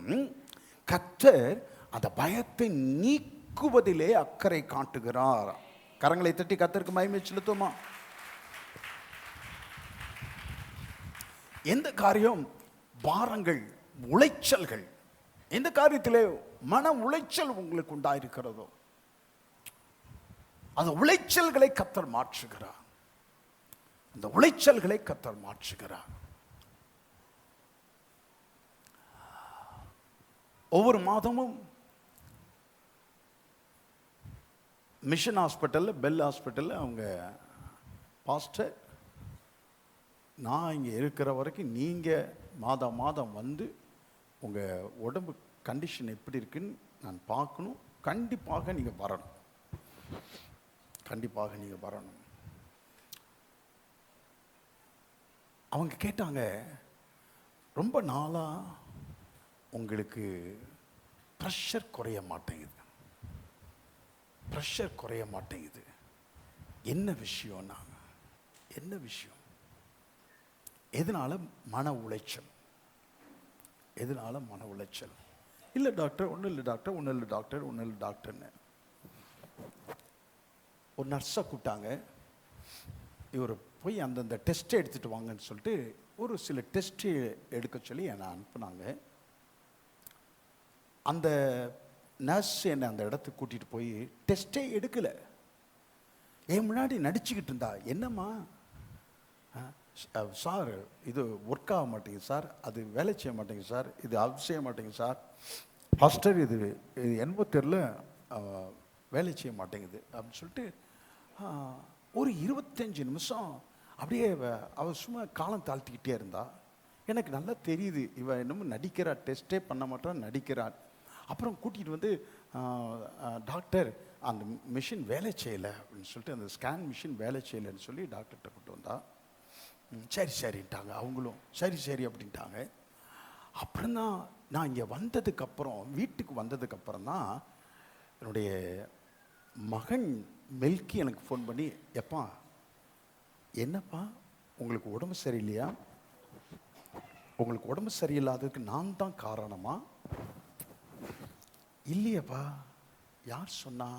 கர்த்தர் அந்த பயத்தை நீக்குவதிலே அக்கறை காட்டுகிறார். கரங்களை தட்டி கர்த்தருக்கு மகிமை செலுத்துமா? எந்த காரியம் பாரங்கள், உளைச்சல்கள், எந்த காரியத்திலே மன உளைச்சல் உங்களுக்கு உண்டாயிருக்கிறதோ அந்த உளைச்சல்களை கர்த்தர் மாற்றுகிறார். அந்த உளைச்சல்களை கர்த்தர் மாற்றுகிறார். ஒவ்வொரு மாதமும் மிஷன் ஹாஸ்பிட்டலில், பெல் ஹாஸ்பிட்டலில் அவங்க பாஸ்டர், நான் இங்கே இருக்கிற வரைக்கும் நீங்கள் மாதம் வந்து உங்கள் உடம்பு கண்டிஷன் எப்படி இருக்குன்னு நான் பார்க்கணும், கண்டிப்பாக நீங்கள் வரணும், கண்டிப்பாக நீங்கள் வரணும். அவங்க கேட்டாங்க, ரொம்ப நாளாக உங்களுக்கு ப்ரெஷர் குறைய மாட்டேங்குது, ப்ரெஷர் குறைய மாட்டேங்குது, என்ன விஷயம்னா? என்ன விஷயம்? எதனால? மன உளைச்சல். எதனால மன உளைச்சல்? இல்லை டாக்டர், ஒன்றும் இல்லை டாக்டர், ஒன்றும் இல்லை டாக்டர், ஒன்றும் இல்லை டாக்டர்னு. ஒரு நர்ஸை கூப்பிட்டாங்க. இவர் போய் அந்தந்த டெஸ்ட்டை எடுத்துகிட்டு வாங்கன்னு சொல்லிட்டு ஒரு சில டெஸ்ட்டு எடுக்க சொல்லி என்னை அனுப்புனாங்க. அந்த நர்ஸ் என்னை அந்த இடத்துக்கு கூட்டிகிட்டு போய் டெஸ்ட்டே எடுக்கலை. என் முன்னாடி நடிச்சுக்கிட்டு இருந்தா. என்னம்மா சார், இது ஒர்க் ஆக மாட்டேங்குது சார், அது வேலை செய்ய மாட்டேங்குது சார், இது செய்ய மாட்டேங்குது சார், பாஸ்டர் இது என்னவோ தெரியல வேலை செய்ய மாட்டேங்குது அப்படின்னு சொல்லிட்டு ஒரு 25 நிமிஷம் அப்படியே அவள் சும்மா காலம் தாழ்த்திக்கிட்டே இருந்தா. எனக்கு நல்லா தெரியுது இவன் இன்னமும் நடிக்கிறாள், டெஸ்ட்டே பண்ண மாட்டான், நடிக்கிறாள். அப்புறம் கூட்டிகிட்டு வந்து டாக்டர் அந்த மிஷின் வேலை செய்யலை அப்படின்னு சொல்லிட்டு, அந்த ஸ்கேன் மிஷின் வேலை செய்யலைன்னு சொல்லி டாக்டர்கிட்ட கூப்பிட்டு வந்தா. சரி சரின்ட்டாங்க. அவங்களும் சரி சரி அப்படின்ட்டாங்க. அப்புறம் தான் நான் இங்கே வந்ததுக்கப்புறம், வீட்டுக்கு வந்ததுக்கப்புறம் தான் என்னுடைய மகன் மெல்கி எனக்கு ஃபோன் பண்ணி, எப்பா என்னப்பா உங்களுக்கு உடம்பு சரியில்லையா? உங்களுக்கு உடம்பு சரியில்லாததுக்கு நான் தான் காரணமா? இல்லையப்பா. யார் சொன்னா?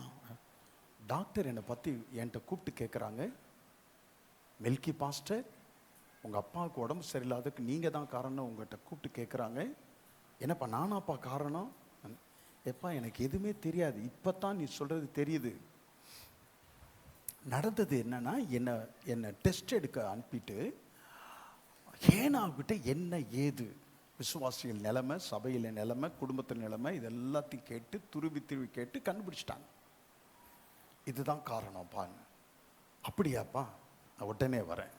டாக்டர் என்னை பற்றி என்கிட்ட கூப்பிட்டு கேட்குறாங்க. மெல்கி பாஸ்டர், உங்கள் அப்பாவுக்கு உடம்பு சரியில்லாததுக்கு நீங்கள் தான் காரணம் உங்கள்கிட்ட கூப்பிட்டு கேட்குறாங்க. என்னப்பா நானாப்பா காரணம்? எப்பா எனக்கு எதுவுமே தெரியாது, இப்போ தான் நீ சொல்கிறது தெரியுது. நடந்தது என்னன்னா, என்னை டெஸ்ட் எடுக்க அனுப்பிட்டு ஏனாகிட்ட என்ன ஏது விசுவாசிகள் நிலைமை, சபையில் நிலைமை, குடும்பத்தில் நிலைமை, இது எல்லாத்தையும் கேட்டு துருவி கேட்டு கண்டுபிடிச்சிட்டாங்க. இதுதான் காரணம்ப்பான்னு. அப்படியாப்பா, நான் உடனே வரேன்,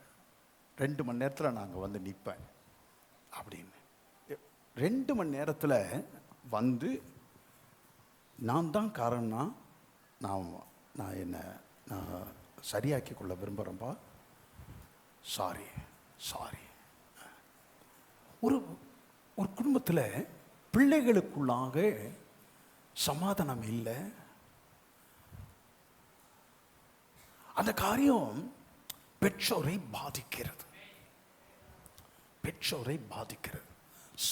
2 மணி நேரத்தில் நாங்கள் வந்து நிற்பேன் அப்படின்னு. 2 மணி நேரத்தில் வந்து நான் தான் காரணம்னா நான் என்னை நான் சரியாக்கி கொள்ள விரும்புகிறேன்ப்பா, சாரி சாரி. ஒரு ஒரு குடும்பத்தில் பிள்ளைகளுக்குள்ளாக சமாதானம் இல்லை. அந்த காரியம் பெற்றோரை பாதிக்கிறது, பெற்றோரை பாதிக்கிறது.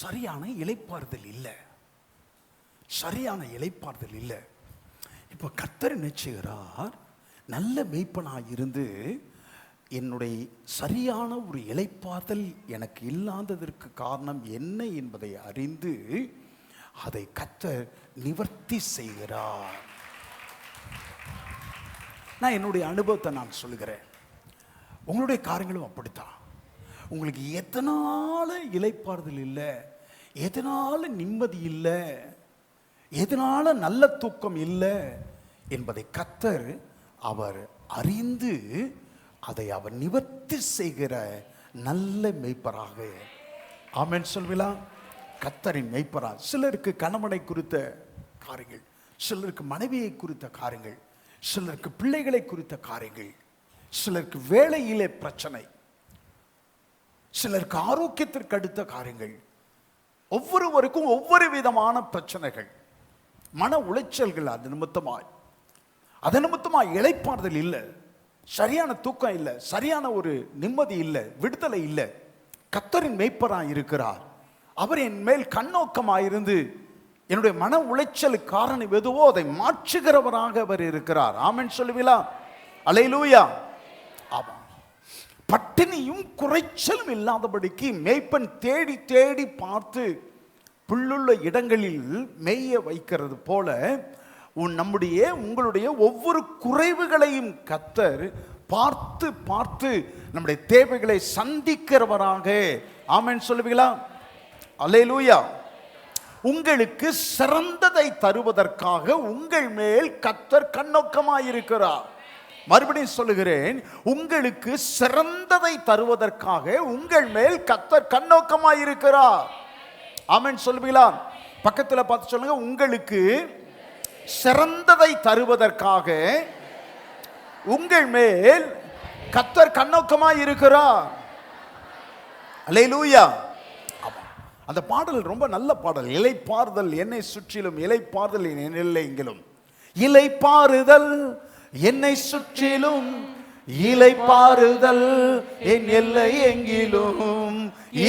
சரியான இளைப்பாறுதல் இல்லை, சரியான இளைப்பாறுதல் இல்லை. இப்போ கர்த்தர் நினைச்சுகிறார், நல்ல மேய்ப்பனாக இருந்து என்னுடைய சரியான ஒரு இளைப்பாறுதல் எனக்கு இல்லாததற்கு காரணம் என்ன என்பதை அறிந்து அதை கர்த்தர் நிவர்த்தி செய்கிறார். நான் என்னுடைய அனுபவத்தை நான் சொல்கிறேன், உங்களுடைய காரியங்களும் அப்படித்தான். உங்களுக்கு எதனால இளைப்பாறுதல் இல்லை, எதனால நிம்மதி இல்லை, எதனால நல்ல தூக்கம் இல்லை என்பதை கர்த்தர் அவர் அறிந்து அதை அவர் நிவர்த்தி செய்கிற நல்ல மேய்ப்பராக, ஆமென் சொல்வீங்களா? கர்த்தரின் மேய்ப்பராக. சிலருக்கு கணவனை குறித்த காரியங்கள், சிலருக்கு மனைவியை குறித்த காரியங்கள், சிலருக்கு பிள்ளைகளை குறித்த காரியங்கள், சிலருக்கு வேலையிலே பிரச்சனை, சிலருக்கு ஆரோக்கியத்திற்கு அடுத்த காரியங்கள், ஒவ்வொருவருக்கும் ஒவ்வொரு விதமான பிரச்சனைகள், மன உளைச்சல்கள். அது நிமித்தமாய் இளைப்பாறுதல் இல்லை, சரியான தூக்கம் இல்லை, சரியான ஒரு நிம்மதி இல்லை, விடுதலை இல்லை. கர்த்தரின் மேய்ப்பராய் இருக்கிறார். அவர் என் மேல் கண்ணோக்கமாயிருந்து என்னுடைய மன உளைச்சலுக்கு காரணம் எதுவோ அதை மாற்றுகிறவராக அவர் இருக்கிறார். ஆமென் சொல்லுவீங்களா? அல்லேலூயா. ஆமாம். பட்டினியும் குறைச்சலும் இல்லாதபடிக்கு மேய்ப்பன் தேடி தேடி பார்த்து புல்லுள்ள இடங்களில் மேய வைக்கிறது போல உங்களுடைய ஒவ்வொரு குறைவுகளையும் கர்த்தர் பார்த்து பார்த்து நம்முடைய தேவைகளை சந்திக்கிறவராக, ஆமென் சொல்லுவீங்களா? அல்லேலூயா. உங்களுக்கு சிறந்ததை தருவதற்காக உங்கள் மேல் கர்த்தர் கண்ணோக்கமாயிருக்கிறார். மறுபடியும் சொல்லுகிறேன், உங்களுக்கு சிறந்ததை தருவதற்காக உங்கள் மேல் கர்த்தர் கண்ணோக்கமாயிருக்கிறார். ஆமென் சொல்லுவீங்களா? பக்கத்தில் பார்த்து சொல்லுங்க, உங்களுக்கு சிறந்ததை தருவதற்காக உங்கள் மேல் கர்த்தர் கண்ணோக்கமாய் இருக்கிறார். அல்லேலூயா. அந்த பாடல் ரொம்ப நல்ல பாடல். இளைப்பாறுதல் என்னை சுற்றிலும், இளைப்பாறுதல் என் எல்லை எங்கிலும். இளைப்பாறுதல் என்னை சுற்றிலும், இளைப்பாறுதல் என் எல்லை எங்கிலும்.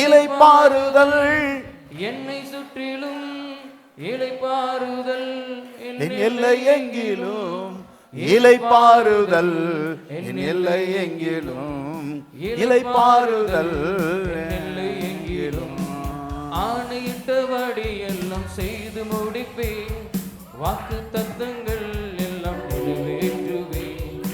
இளைப்பாறுதல் என்னை சுற்றிலும் இளைப்பாறுதல் என் எல்லை எங்கிலும் இளைப்பாறுதல் என் எல்லை எங்கிலும் இளைப்பாறுதல் எல்லை எங்கிலும் ஆணையிட்டபடி எல்லாம் செய்து முடிப்பேன் வாக்கு தத்தங்கள் எல்லாம் நிறைவேற்றுவேன்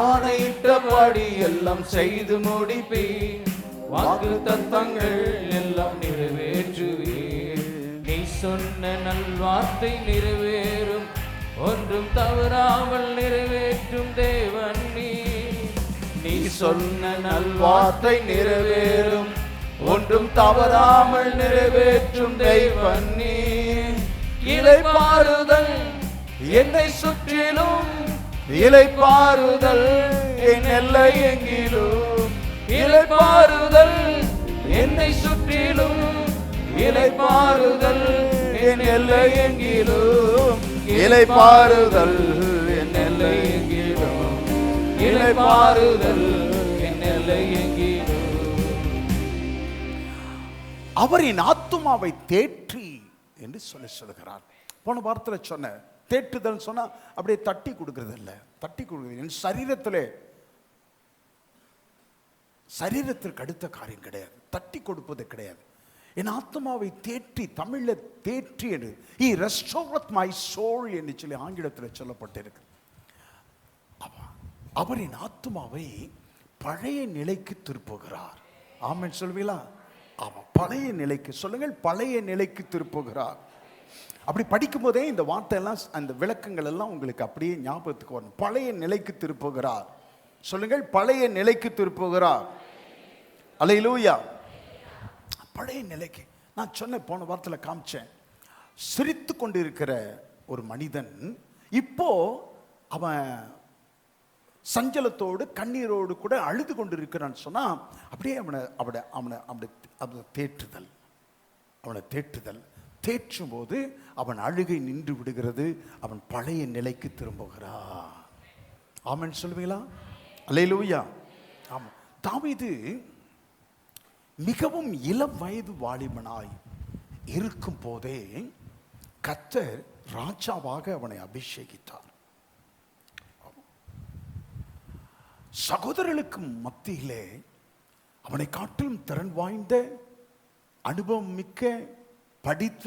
ஆணையிட்டபடி எல்லாம் செய்து முடிப்பேன் வாக்கு தத்தங்கள் எல்லாம் நிறைவேற்றுவேன் நீ சொன்ன நல்வார்த்தை நிறைவேறும் ஒன்றும் தவறாமல் நிறைவேற்றும் தேவன் நீ சொன்ன நல்வார்த்தை நிறைவேறும் ஒன்றும் தவறாமல் நிறைவேற்றும் தெய்வன் நீ இளைப்பாறுதல் என்னை சுற்றிலும் இளைப்பாறுதல் என் எல்லை எங்கிலும் இளைப்பாறுதல் என்னை சுற்றிலும் இளைப்பாறுதல் என் எல்லை எங்கிலும் இளைப்பாறுதல் என் எல்லை எங்கிலும் இளைப்பாறுதல் என் எல்லை எங்கிலும் அவரின் ஆத்துமாவை தேற்றி என்று சொல்லுகிறார். போன வாரத்தில் சொன்ன தேற்றுதல் சொன்னா அப்படியே தட்டி கொடுக்கறது இல்லை, தட்டி கொடுக்குறது என் சரீரத்திற்கு அடுத்த காரியம் கிடையாது, தட்டி கொடுப்பது கிடையாது. என் ஆத்மாவை தேற்றி, தமிழ்ல தேற்றி என்று he restored my soul என்று சொல்லி ஆங்கிலத்தில் சொல்லப்பட்டிருக்கு. அவரின் ஆத்மாவை பழைய நிலைக்கு திருப்புகிறார். ஆமென் சொல்வீங்களா? ஆமா, பழைய நிலைக்கு சொல்லுங்கள், பழைய நிலைக்கு திருப்புகிறார். அப்படி படிக்கும் போதே இந்த வார்த்தை எல்லாம், அந்த விளக்கங்கள் எல்லாம் உங்களுக்கு அப்படியே ஞாபகத்துக்கு வரணும். பழைய நிலைக்கு திருப்புகிறார். சொல்லுங்கள், பழைய நிலைக்கு திருப்புகிறார். அல்லேலூயா. பழைய நிலைக்கு நான் சொன்ன போன வாரத்தில் காமிச்சேன். சிரித்து கொண்டிருக்கிற ஒரு மனிதன் இப்போ அவன் சஞ்சலத்தோடு கண்ணீரோடு கூட அழுது கொண்டு இருக்கிறான்னு சொன்னா அப்படியே அவனை தேற்றுதல் தேற்றும் போது அவன் அழுகை நின்று விடுகிறது, அவன் பழைய நிலைக்கு திரும்புகிறான். ஆமென் சொல்வீங்களா? அல்லேலூயா. ஆமாம், தாவீது மிகவும் இளம் வயது வாலிபனாய் இருக்கும் போதே கர்த்தர் ராஜாவாக அவனை அபிஷேகித்தார். சகோதரர்களுக்கு மத்தியிலே அவனை காட்டிலும் திறன் வாய்ந்த, அனுபவம் மிக்க, படித்த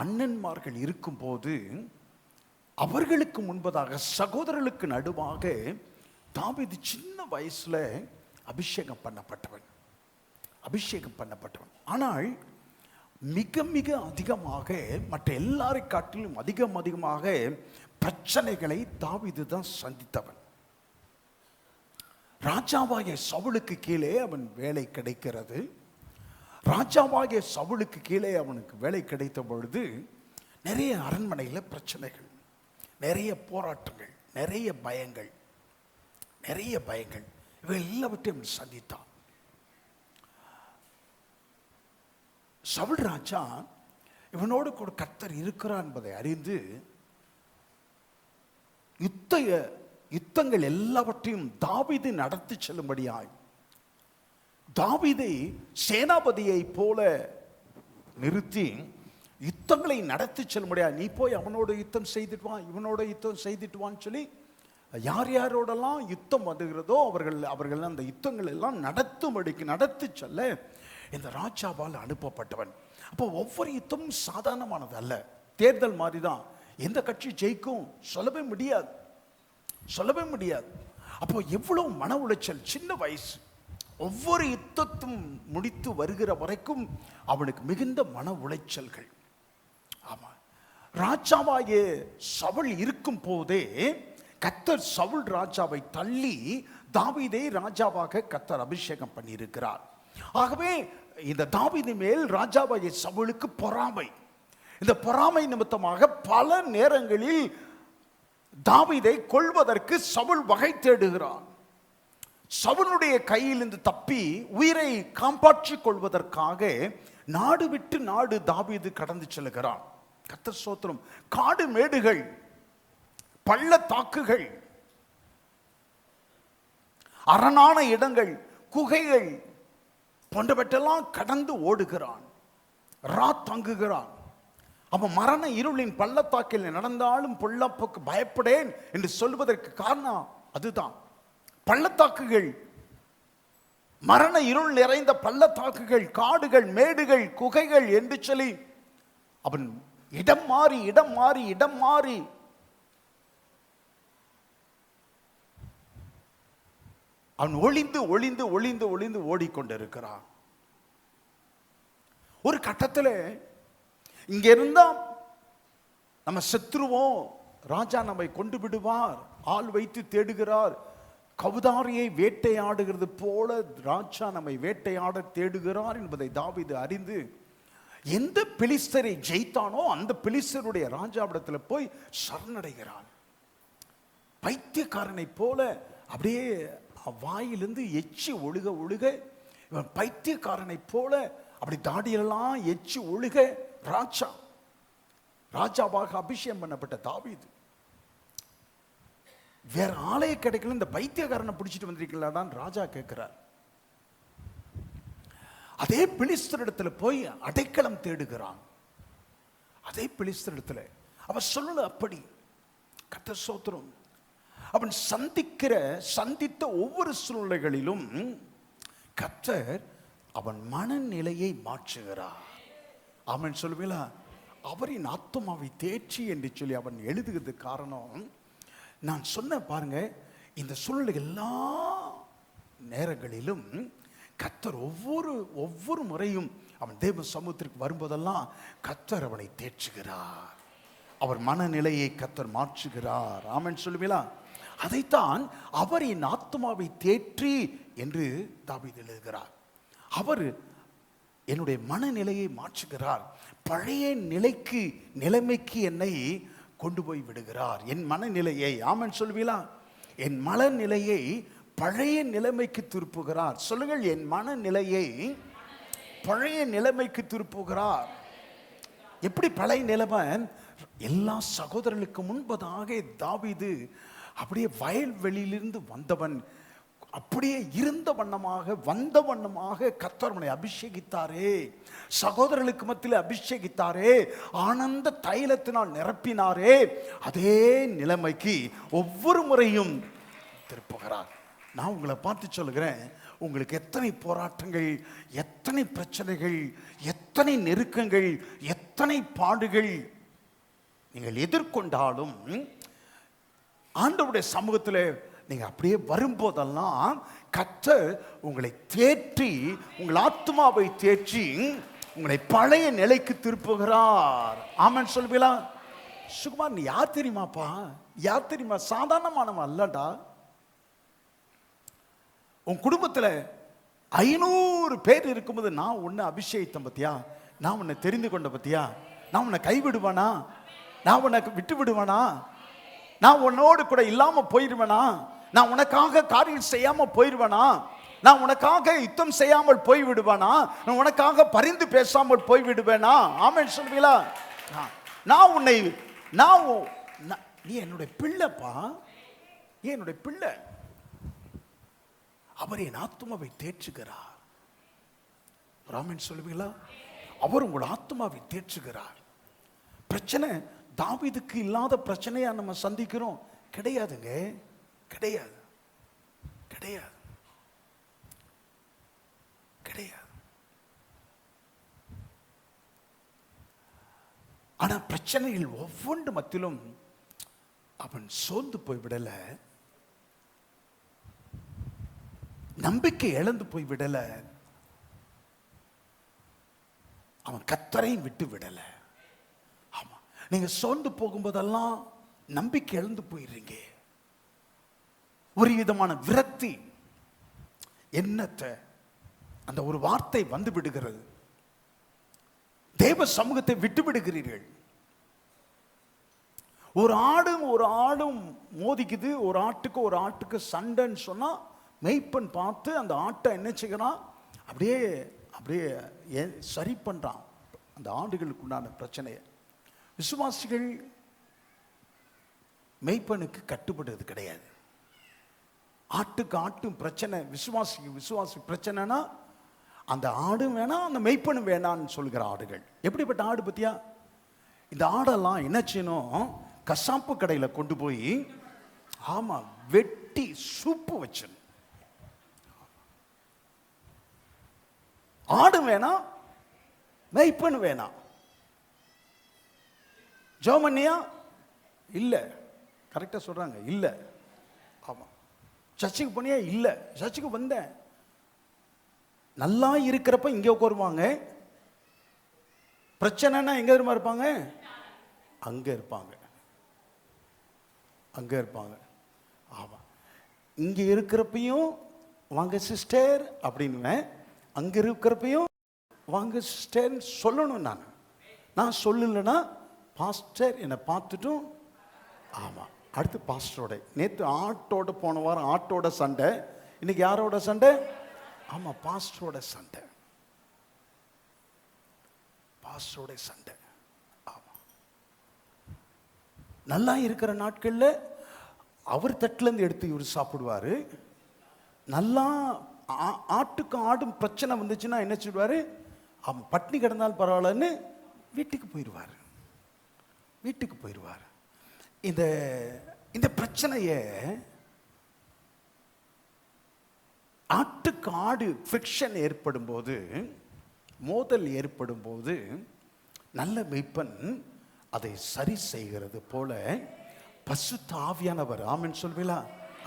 அண்ணன்மார்கள் இருக்கும் போது அவர்களுக்கு முன்பதாக சகோதரர்களுக்கு நடுவாக தாவீது சின்ன வயசுல அபிஷேகம் பண்ணப்பட்டவன். ஆனால் மிக மிக அதிகமாக மற்ற எல்லாரை காட்டிலும் அதிகமாக பிரச்சனைகளை தாவீது தான் சந்தித்தவன். ராஜாவாகிய சவுலுக்கு கீழே அவன் வேலை கிடைக்கிறது. ராஜாவாகிய சவுலுக்கு கீழே அவனுக்கு வேலை கிடைத்த பொழுது நிறைய அரண்மனையில் பிரச்சனைகள், நிறைய போராட்டங்கள், நிறைய பயங்கள் இவை எல்லாவற்றையும் சந்தித்தான். சவுல் ராஜா இவனோடு கூட கர்த்தர் இருக்கிறார் என்பதை அறிந்து யுத்தங்கள் எல்லாவற்றையும் தாவீது நடத்தி செல்லும்படியாய் தாவீதை சேனாபதியை போல நிறுத்தி யுத்தங்களை நடத்தி செல்லும்படியாய், நீ போய் அவனோட யுத்தம் செய்துட்டு வா, இவனோட யுத்தம் செய்துட்டு வான்னு சொல்லி யார் யாரோடெல்லாம் யுத்தம் வருகிறதோ அவர்கள் அந்த யுத்தங்கள் எல்லாம் நடத்தி செல்ல இந்த ராஜாவால் அனுப்பப்பட்டவன். அப்போ ஒவ்வொரு யுத்தமும் சாதாரணமானது அல்ல, தேர்தல் மாதிரி தான். எந்த கட்சி ஜெயிக்கும் சொல்லவே முடியாது. அப்போ எவ்வளவு மன உளைச்சல், சின்ன வயசு. ஒவ்வொரு யுத்தத்தும் முடித்து வருகிற வரைக்கும் அவனுக்கு மிகுந்த மன உளைச்சல்கள். ஆமா, ராஜாவாகிய சவுல் இருக்கும் போதே கர்த்தர் சவுல் ராஜாவை தள்ளி தாவீதை ராஜாவாக கர்த்தர் அபிஷேகம் பண்ணியிருக்கிறார். ஆகவே இந்த தாவீது மேல் ராஜாவாகிய சவுலுக்கு பொறாமை. இந்த பொறாமை நிமித்தமாக பல நேரங்களில் தாவீதை கொல்வதற்கு சவுல் வகை தேடுகிறான். சவுலுடைய கையில் இருந்து தப்பி உயிரை காப்பாற்றிக் கொள்வதற்காக நாடு விட்டு நாடு தாவீது கடந்து செல்கிறான். கர்த்தர் ஸ்தோத்திரம். காடு மேடுகள், பள்ளத்தாக்குகள், அரணான இடங்கள், குகைகள் போன்றவற்றெல்லாம் கடந்து ஓடுகிறான். தங்குகிறான். அவன் மரண இருளின் பள்ளத்தாக்கில் நடந்தாலும் பொல்லாப்புக்கு பயப்படேன் என்று சொல்வதற்கு காரணம் அதுதான். பள்ளத்தாக்குகள், மரண இருள் நிறைந்த பள்ளத்தாக்குகள், காடுகள், மேடுகள், குகைகள் என்று சொல்லி அவன் இடம் மாறி அவன் ஒளிந்து ஓடிக்கொண்டிருக்கிறான். ஒரு கட்டத்தில் இங்க இருந்தா நம்ம செத்துருவோம், ராஜா நம்மை கொண்டு விடுவார், ஆள் வைத்து தேடுகிறார், கவுதாரியை வேட்டையாடுகிறது போல ராஜா நம்மை வேட்டையாட தேடுகிறார் என்பதை தாவீது அறிந்து எந்த பெலிஸ்தரை ஜெயித்தானோ அந்த பெலிஸ்தருடைய ராஜாவிடத்தில் போய் சரணடைகிறான். பைத்தியக்காரனை போல அப்படியே வாயிலிருந்து எச்சி ஒழுக இவன் பைத்தியக்காரனை போல அப்படி தாடியெல்லாம் எச்சி ஒழுக ராஜாவாக அபிஷேகம் பண்ணப்பட்ட தாவீது வேற ஆலய கிடைக்கல, இந்த பைத்தியக்காரனை பிடிச்சிட்டு வந்திருக்கீங்களாடான்னு ராஜா கேட்கிறார். அதே பிலிஸ்தரிடத்துல போய் அடைக்கலம் தேடுகிறான். அதே பிலிஸ்தரிடத்துல அவர் சொல்லல அப்படி கர்த்தர் ஸ்தோத்திரம். அவன் சந்தித்த ஒவ்வொரு சூழ்நிலைகளிலும் கர்த்தர் அவன் மனநிலையை மாற்றுகிறார். அவன் சொல்லுவீங்களா, அவரின் ஆத்துமாவை தேற்றி என்று சொல்லி அவன் எழுதுகிறது காரணம் நான் சொன்ன பாருங்க. இந்த சூழ்நிலை எல்லா நேரங்களிலும் கர்த்தர் ஒவ்வொரு முறையும் அவன் தேவ சமூகத்திற்கு வரும்போதெல்லாம் கர்த்தர் அவனை தேற்றுகிறார். அவர் மனநிலையை கர்த்தர் மாற்றுகிறார். ஆமென் சொல்லுவீங்களா? அதைத்தான் அவரின் ஆத்துமாவை தேற்றி என்று தாவீது எழுதுகிறார். அவர் என்னுடைய மனநிலையை மாற்றுகிறார், பழைய நிலைமைக்கு என்னை கொண்டு போய் விடுகிறார். என் மனநிலையை, ஆமென் சொல்வீங்களா, என் மனநிலையை பழைய நிலைமைக்கு திருப்புகிறார். சொல்லுங்கள், என் மனநிலையை பழைய நிலைமைக்கு திருப்புகிறார். எப்படி பழைய நிலைமை? எல்லா சகோதரர்களுக்கு முன்பதாக தாவீது அப்படியே வயல்வெளியிலிருந்து வந்தவன், அப்படியே இருந்த வண்ணமாக கர்த்தர் அவனை அபிஷேகித்தாரே, சகோதரர்களுக்கு மத்தியில் அபிஷேகித்தாரே, ஆனந்த தைலத்தினால் நிரப்பினாரே, அதே நிலைமைக்கு ஒவ்வொரு முறையும் திருப்புகிறார். நான் உங்களை பார்த்து சொல்லுகிறேன், உங்களுக்கு எத்தனை போராட்டங்கள், எத்தனை பிரச்சனைகள், எத்தனை நெருக்கங்கள், எத்தனை பாடுகள் நீங்கள் எதிர்கொண்டாலும் ஆண்டவருடைய சமூகத்தில் நீங்க அப்படியே வரும்போதெல்லாம் கர்த்தர் உங்களை தேற்றி, உங்கள் ஆத்மாவை தேற்றி உங்களை பழைய நிலைக்கு திருப்புகிறார். ஆமென் சொல்வீங்களா? சுகுமார், நீ யார் தெரியுமாப்பா? யார் தெரியுமா? சாதாரணமானவன் அல்லடா. உன் குடும்பத்துல 500 பேர் இருக்கும்போது நான் உன்னை அபிஷேகித்தேன் பத்தியா, நான் உன்னை தெரிந்து கொண்ட பத்தியா, நான் உன்னை கைவிடுவானா? நான் உன்னை விட்டு விடுவானா? நான் உன்னோடு கூட இல்லாம போயிடுவேனா? நான் உனக்காக காரியம் செய்யாம போயிடுவேனா? நான் உனக்காக யுத்தம் செய்யாமல் போய்விடுவேனா? நான் உனக்காக பரிந்து பேசாமல் போய்விடுவேனா? ஆமென் சொல்வீங்களா? நீ என்னுடைய பிள்ளைப்பா, நீ என்னுடைய பிள்ளை. அவர் என் ஆத்மாவை தேற்றுகிறார். ஆமென் சொல்லுவீங்களா? அவர் உங்கள் ஆத்மாவை தேற்றுகிறார். பிரச்சனை தாவீதுக்கு இல்லாத பிரச்சனையா நம்ம சந்திக்கிறோம்? கிடையாதுங்க, கிடையாது. ஆனா பிரச்சனைகள் ஒவ்வொன்று மத்தியிலும் அவன் சோர்ந்து போய்விடல, நம்பிக்கை இழந்து போய்விடல, அவன் கர்த்தரையும் விட்டு விடல. ஆமா, நீங்க சோர்ந்து போகும்போதெல்லாம் நம்பிக்கை இழந்து போயிடுறீங்க. ஒரு விதமான விரக்தி, என்னத்தை, அந்த ஒரு வார்த்தை வந்து விடுகிறது. தேவ சமூகத்தை விட்டு விடுகிறீர்கள். ஒரு ஆடும் மோதிக்குது, ஒரு ஆட்டுக்கு சண்டைன்னு சொன்னா மெய்ப்பன் பார்த்து அந்த ஆட்டை என்ன செய்கிறான், அப்படியே சரி பண்றான் அந்த ஆடுகளுக்கு உண்டான பிரச்சனையை. விசுவாசிகள் மெய்ப்பனுக்கு கட்டுப்படுறது கிடையாது. ஆட்டுக்கு பிரச்சனை, விசுவாசி பிரச்சனைனா அந்த ஆடும் வேணாம், அந்த மெய்ப்பனும் வேணான்னு சொல்கிற ஆடுகள். எப்படிப்பட்ட ஆடு பத்தியா? இந்த ஆடெல்லாம் என்ன செய்யணும், கசாப்பு கடையில் கொண்டு போய் ஆமா வெட்டி சூப்பு வச்சிடணும். ஆடு வேணாம், மெய்ப்பன் வேணாம். ஜோமன்னியா இல்ல, கரெக்டா சொல்றாங்க, இல்ல. ஆமா. சர்ச்சுக்கு போனியா? இல்ல. சர்ச்சுக்கு வந்தேன். நல்லா இருக்கிறப்ப இங்க உட்காருவாங்க, பிரச்சனைனா எங்க தெரியுமா இருப்பாங்க? அங்க இருப்பாங்க, அங்க இருப்பாங்க. ஆமா. இங்க இருக்கிறப்பையும் வாங்க சிஸ்டர் அப்படின்னுவேன், அங்க இருக்கிறப்பையும் வாங்க சிஸ்டர் சொல்லணும். நான் சொல்லலைன்னா பாஸ்டர் என்னை பார்த்துட்டும். ஆமா. அடுத்து பாஸ்டரோட. நேற்று ஆட்டோட, போன வாரம் ஆட்டோட சண்டை, இன்னைக்கு யாரோட சண்டை? ஆமா, பாஸ்டரோட சண்டை. பாஸ்டரோட சண்டை. ஆமா. நல்லா இருக்கிற நாட்கள்ல அவர் தட்டுல இருந்து எடுத்து இவர் சாப்பிடுவாரு. நல்லா ஆட்டுக்கும் ஆடும் பிரச்சனை வந்துச்சுன்னா என்ன சொல்வாரு? அவன் பட்னி கிடந்தாலும் பரவாயில்லன்னு வீட்டுக்கு போயிடுவார். வீட்டுக்கு போயிடுவார். இந்த இந்த பிரச்சனைய ஆட்டுக்கு ஆடு ஃபிரிக்ஷன் ஏற்படும் போது, மோதல் ஏற்படும் போது, நல்ல மெய்ப்பன் அதை சரி செய்கிறது போல பரிசுத்த ஆவியானவர், ஆமென் சொல்வீங்களா?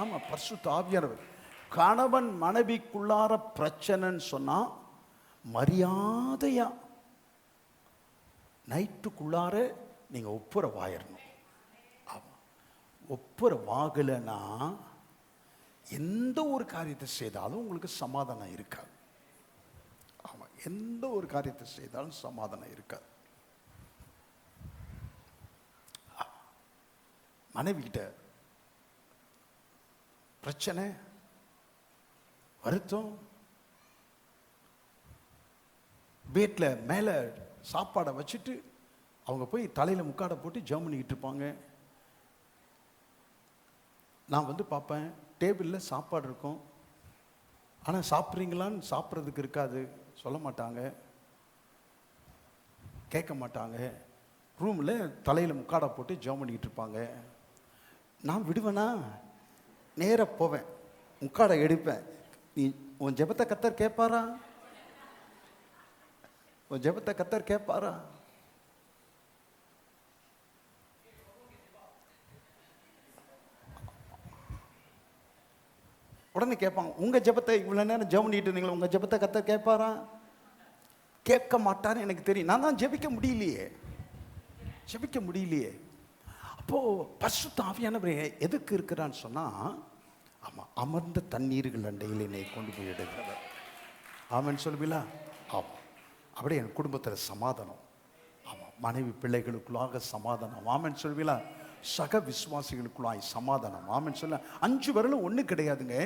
ஆமா, பரிசுத்த ஆவியானவர். கணவன் மனைவிக்குள்ளார பிரச்சனைன்னு சொன்னா மரியாதையா நைட்டுக்குள்ளார நீங்க ஒப்புரவாயிரணும். ஆமா, ஒப்புரவாகலைன்னா எந்த ஒரு காரியத்தை செய்தாலும் உங்களுக்கு சமாதானம் இருக்காது. ஆமா, எந்த ஒரு காரியத்தை செய்தாலும் சமாதானம் இருக்காது. மனைவி கிட்ட பிரச்சனை, வருத்தம், வீட்டில் மேலே சாப்பாடை வச்சுட்டு அவங்க போய் தலையில் முக்காடை போட்டு ஜெபம் பண்ணிக்கிட்டு இருப்பாங்க. நான் வந்து பார்ப்பேன், டேபிளில் சாப்பாடு இருக்கும், ஆனால் சாப்பிட்றீங்களான்னு சாப்பிட்றதுக்கு இருக்காது, சொல்ல மாட்டாங்க, கேட்க மாட்டாங்க. ரூமில் தலையில் முக்காடை போட்டு ஜெபம் பண்ணிக்கிட்டு இருப்பாங்க. நான் விடுவேனா? நேராக போவேன், முக்காடை எடுப்பேன். நீ உன் ஜெபத்தை கர்த்தர் கேட்பாரா? உன் ஜெபத்தை கர்த்தர் கேட்பாரா? உடனே கேட்பாங்க, உங்க ஜெபத்தை இவ்வளவு நேரம் ஜெபம் பண்ணிட்டு இருந்தீங்களா, உங்க ஜெபத்தை கர்த்தர் கேட்பாரா? கேட்க மாட்டான்னு எனக்கு தெரியும். நான் தான் ஜெபிக்க முடியலையே, ஜெபிக்க முடியலையே. அப்போ பரிசுத்த ஆவியானவர் எதுக்கு இருக்கிறான்னு சொன்னா, ஆமா, அமர்ந்த தண்ணீர்கள் அண்டையில் என்னை கொண்டு போய் எடுக்கிறவர். ஆமென் சொல்லுவீங்களா? ஆமாம். அப்படியே என் குடும்பத்தில் சமாதானம். ஆமாம், மனைவி பிள்ளைகளுக்குள்ளாக சமாதானம். ஆமென் சொல்லுவீங்களா? சக விசுவாசிகளுக்குள்ளாய் சமாதானம். ஆமென் சொல்ல. 5 விரலும் ஒன்று கிடையாதுங்க.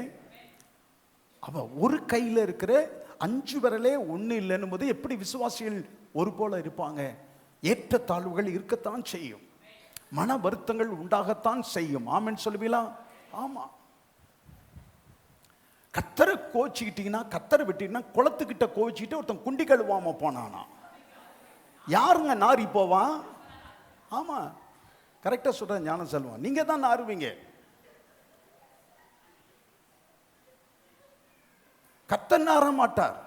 அவன் ஒரு கையில் இருக்கிற 5 விரலே ஒன்று இல்லைன்னும் போது எப்படி விசுவாசிகள் ஒரு போல இருப்பாங்க? ஏற்ற தாழ்வுகள் இருக்கத்தான் செய்யும், மன வருத்தங்கள் உண்டாகத்தான் செய்யும். ஆமென் சொல்லுவீங்களா? ஆமா. கத்தரை கோச்சிக்கிட்டீங்கன்னா, கத்தரை விட்டீங்கன்னா, குளத்துக்கிட்ட கோச்சிக்கிட்டு ஒருத்தன் குண்டி கழுவாம போனானா யாருங்க நாரி போவான்? ஆமா, கரெக்டா சொல்ற ஞானம் செல்வம். நீங்க தான் நாருவீங்க. கத்தர் நார மாட்டார்,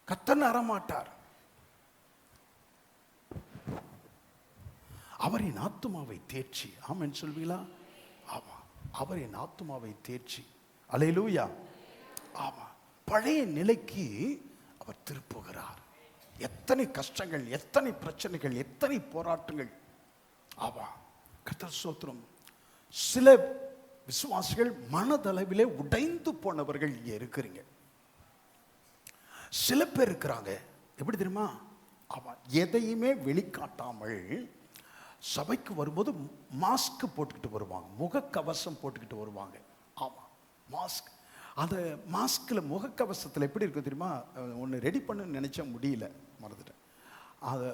கத்தர் நார மாட்டார். அவரின் ஆத்துமாவை தேர்ச்சி. ஆமென் சொல்வீங்களா? ஆமா, அவரின் ஆத்துமாவை தேர்ச்சி. அல்லேலூயா. ஆமா, பழைய நிலைக்கு அவர் திருப்புகிறார். எத்தனை கஷ்டங்கள், எத்தனை பிரச்சனைகள், எத்தனை போராட்டங்கள். ஆமா, கர்த்தர் ஸ்தோத்திரம். சில விசுவாசிகள் மனதளவிலே உடைந்து போனவர்கள் இங்கே இருக்கிறீங்க. சில பேர் இருக்கிறாங்க, எப்படி தெரியுமா? ஆமா, எதையுமே வெளிக்காட்டாமல் சபைக்கு வரும்போது மாஸ்க் போட்டுக்கிட்டு வருவாங்க, முகக்கவசம் போட்டுக்கிட்டு வருவாங்க. ஆமா, மாஸ்க். அந்த மாஸ்கில், முகக்கவசத்தில் எப்படி இருக்கும் தெரியுமா? ஒன்று ரெடி பண்ண நினைச்ச முடியல, மறந்துட்டேன். அதை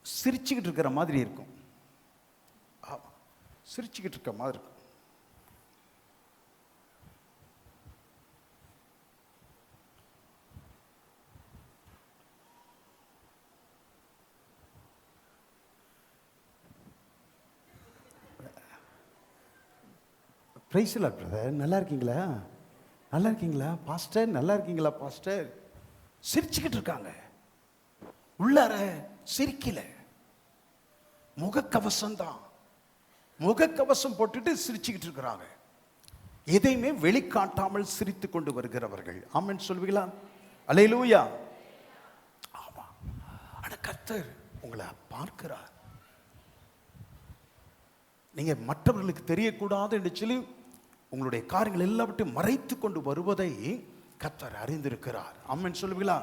சிரிச்சுக்கிட்டு இருக்கிற மாதிரி இருக்கும். ஆமாம், சிரிச்சுக்கிட்டு இருக்கிற மாதிரி இருக்கும். Praise the Lord brother. நல்லா இருக்கீங்களா? நல்லா இருக்கீங்களா பாஸ்டர்? நல்லா இருக்கீங்களா பாஸ்டர்? சிரிச்சுக்கிட்டு இருக்காங்க, உள்ளார சிரிக்கல. முகக்கவசம் தான், முகக்கவசம் போட்டுட்டு சிரிச்சுக்கிட்டு இருக்கிறாங்க. எதையுமே வெளிக்காட்டாமல் சிரித்து கொண்டு வருகிறவர்கள். ஆமென் சொல்வீங்களா? அல்லேலூயா. ஆமா, ஆனா கர்த்தர் உங்களை பார்க்கிறார். நீங்க மற்றவர்களுக்கு தெரியக்கூடாது என்று சொல்லி உங்களுடைய காரியங்கள் எல்லாவற்றையும் மறைத்து கொண்டு வருவதை கர்த்தர் அறிந்திருக்கிறார். ஆமென் சொல்லுவீங்களா?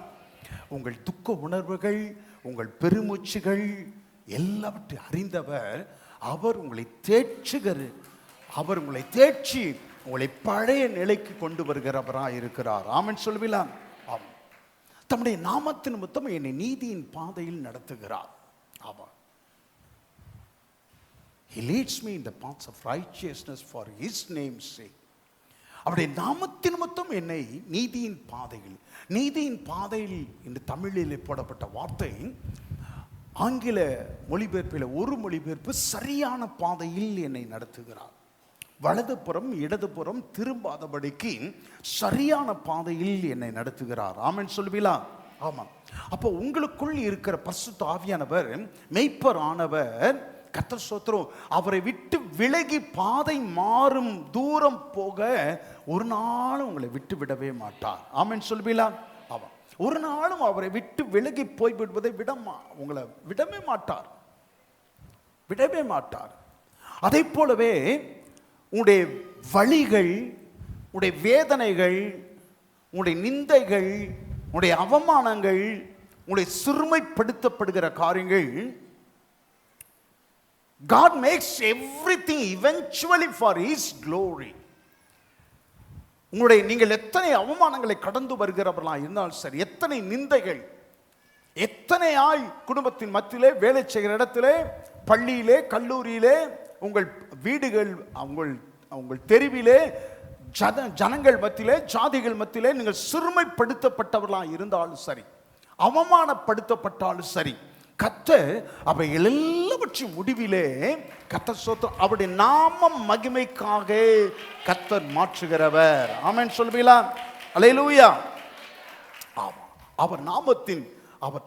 உங்கள் துக்க உணர்வுகள், உங்கள் பெருமூச்சுகள் எல்லாவற்றையும் அறிந்தவர். அவர் உங்களை அவர் உங்களை தேற்றி உங்களை பழைய நிலைக்கு கொண்டு வருகிறவராக இருக்கிறார். ஆமென் சொல்லுவீங்களா? ஆமாம். தம்முடைய நாமத்தின் நிமித்தம் என்னை நீதியின் பாதையில் நடத்துகிறார். ஆமாம். He leads me in the paths of righteousness for his name's sake. அவருடைய நாமத்தின் நிமித்தம் என்னை நீதியின் பாதையில், நீதியின் பாதையில் என்று தமிழில் போடப்பட்ட வார்த்தை, ஆங்கில மொழிபெயர்ப்பில் ஒரு மொழிபெயர்ப்பு சரியான பாதையில் என்னை நடத்துகிறார். வலதுபுறம் இடதுபுறம் திரும்பாதபடிக்கு சரியான பாதையில் என்னை நடத்துகிறார். ஆமென் சொல்லுவீங்களா? ஆமாம். அப்போ உங்களுக்குள் இருக்கிற பரிசுத்த ஆவியானவர், மெய்ப்பர் ஆனவர், கர்த்தர் ஸ்தோத்திரம், அவரை விட்டு விலகி பாதை மாறும் தூரம் போக ஒரு நாளும் உங்களை விட்டு விடவே மாட்டார். ஆமென் சொல்லுவீங்களா? ஆமாம். ஒரு நாளும் அவரை விட்டு விலகி போய்விடுவதை உங்களை விடவே மாட்டார், விடவே மாட்டார். அதை போலவே உங்களுடைய வழிகள், உங்களுடைய வேதனைகள், உங்களுடைய நிந்தைகள், உங்களுடைய அவமானங்கள், உங்களுடைய சிறுமைப்படுத்தப்படுகிற காரியங்கள், God makes everything eventually for his glory. நீங்கள் எத்தனை அவமானங்களை கடந்து வருகிறவர்களாக இருந்தாலும் சரி, எத்தனை நிந்தைகள், எத்தனையாய் குடும்பத்தின் மத்தியிலே, வேலை செய்கிற இடத்திலே, பள்ளியிலே, கல்லூரியிலே, உங்கள் வீடுகள், உங்கள் தெருவிலே, ஜனங்கள் மத்தியிலே, ஜாதிகள் மத்தியிலே நீங்கள் சிறுமைப்படுத்தப்பட்டவர்களாக இருந்தாலும் சரி, அவமானப்படுத்தப்பட்டாலும் சரி, கர்த்தர் அவை எல்லாவற்றின் முடிவிலே கர்த்தர் ஸ்தோத்திரம் அவருடைய நாமம் மகிமைக்காக கர்த்தர் மாற்றுகிறவர். ஆமென் சொல்வீங்களா? அல்லேலூயா. ஆமா, அவர்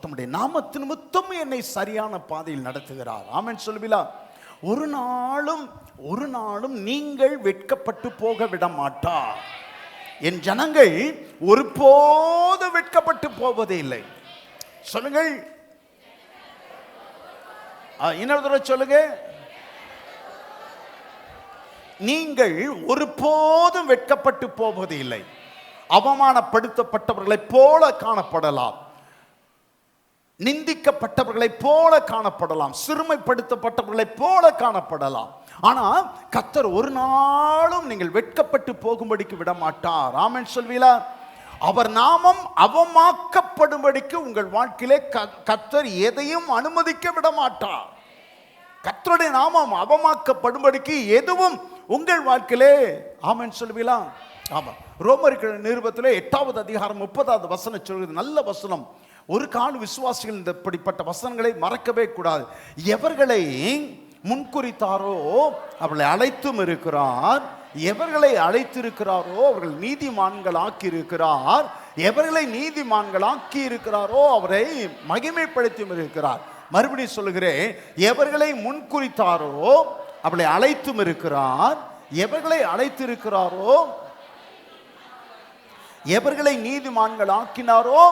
தம்முடைய நாமத்தின் நிமித்தம் என்னை சரியான பாதையில் நடத்துகிறார். ஆமென் சொல்வீங்களா? ஒரு நாளும் நீங்கள் வெட்கப்பட்டு போக விட மாட்டார். என் ஜனங்கள் ஒருபோது வெட்கப்பட்டு போவதே இல்லை. சொல்லுங்கள், இன்னொரு தடவை சொல்லுங்க. நீங்கள் ஒருபோதும் வெட்கப்பட்டு போவது இல்லை. அவமானப்படுத்தப்பட்டவர்களைப் போல காணப்படலாம், நிந்திக்கப்பட்டவர்களைப் போல காணப்படலாம், சிறுமைப்படுத்தப்பட்டவர்களைப் போல காணப்படலாம். ஆனால் கர்த்தர் ஒரு நாளும் நீங்கள் வெட்கப்பட்டு போகும்படிக்கு விட மாட்டார். ஆமென் சொல்வீங்களா? அவர் நாமம் அவமாக்கப்படும்படிக்கு உங்கள் வாழ்க்கையிலே கர்த்தர் எதையும் அனுமதிக்க விட மாட்டார். கர்த்தருடைய நாமம் அவமாக்கப்படும்படிக்கு எதுவும் உங்கள் வாழ்க்கையிலே, ஆமென் சொல்வீங்களா? ஆமா. ரோமர்கள் நிருபத்திலே 8வது அதிகாரம் 30வது வசனம் சொல்கிறது நல்ல வசனம். ஒரு கால விசுவாசிகள் இந்த இப்படிப்பட்ட வசனங்களை மறக்கவே கூடாது. எவர்களை முன்குறித்தாரோ அவர்களை அழைத்தும் இருக்கிறார், எவர்களை அழைத்திருக்கிறாரோ அவர்கள் நீதிமான்கள் ஆக்கி இருக்கிறார், எவர்களை நீதிமான்கள் ஆக்கி இருக்கிறாரோ அவரை மகிமைப்படுத்தியும் இருக்கிறார். மறுபடியும் சொல்லுகிறேன், எவர்களை முன்குறித்தாரோ அவர்களை அழைத்தும் இருக்கிறார், எவர்களை அழைத்திருக்கிறாரோ எவர்களை நீதிமான்கள் ஆக்கினாரோ.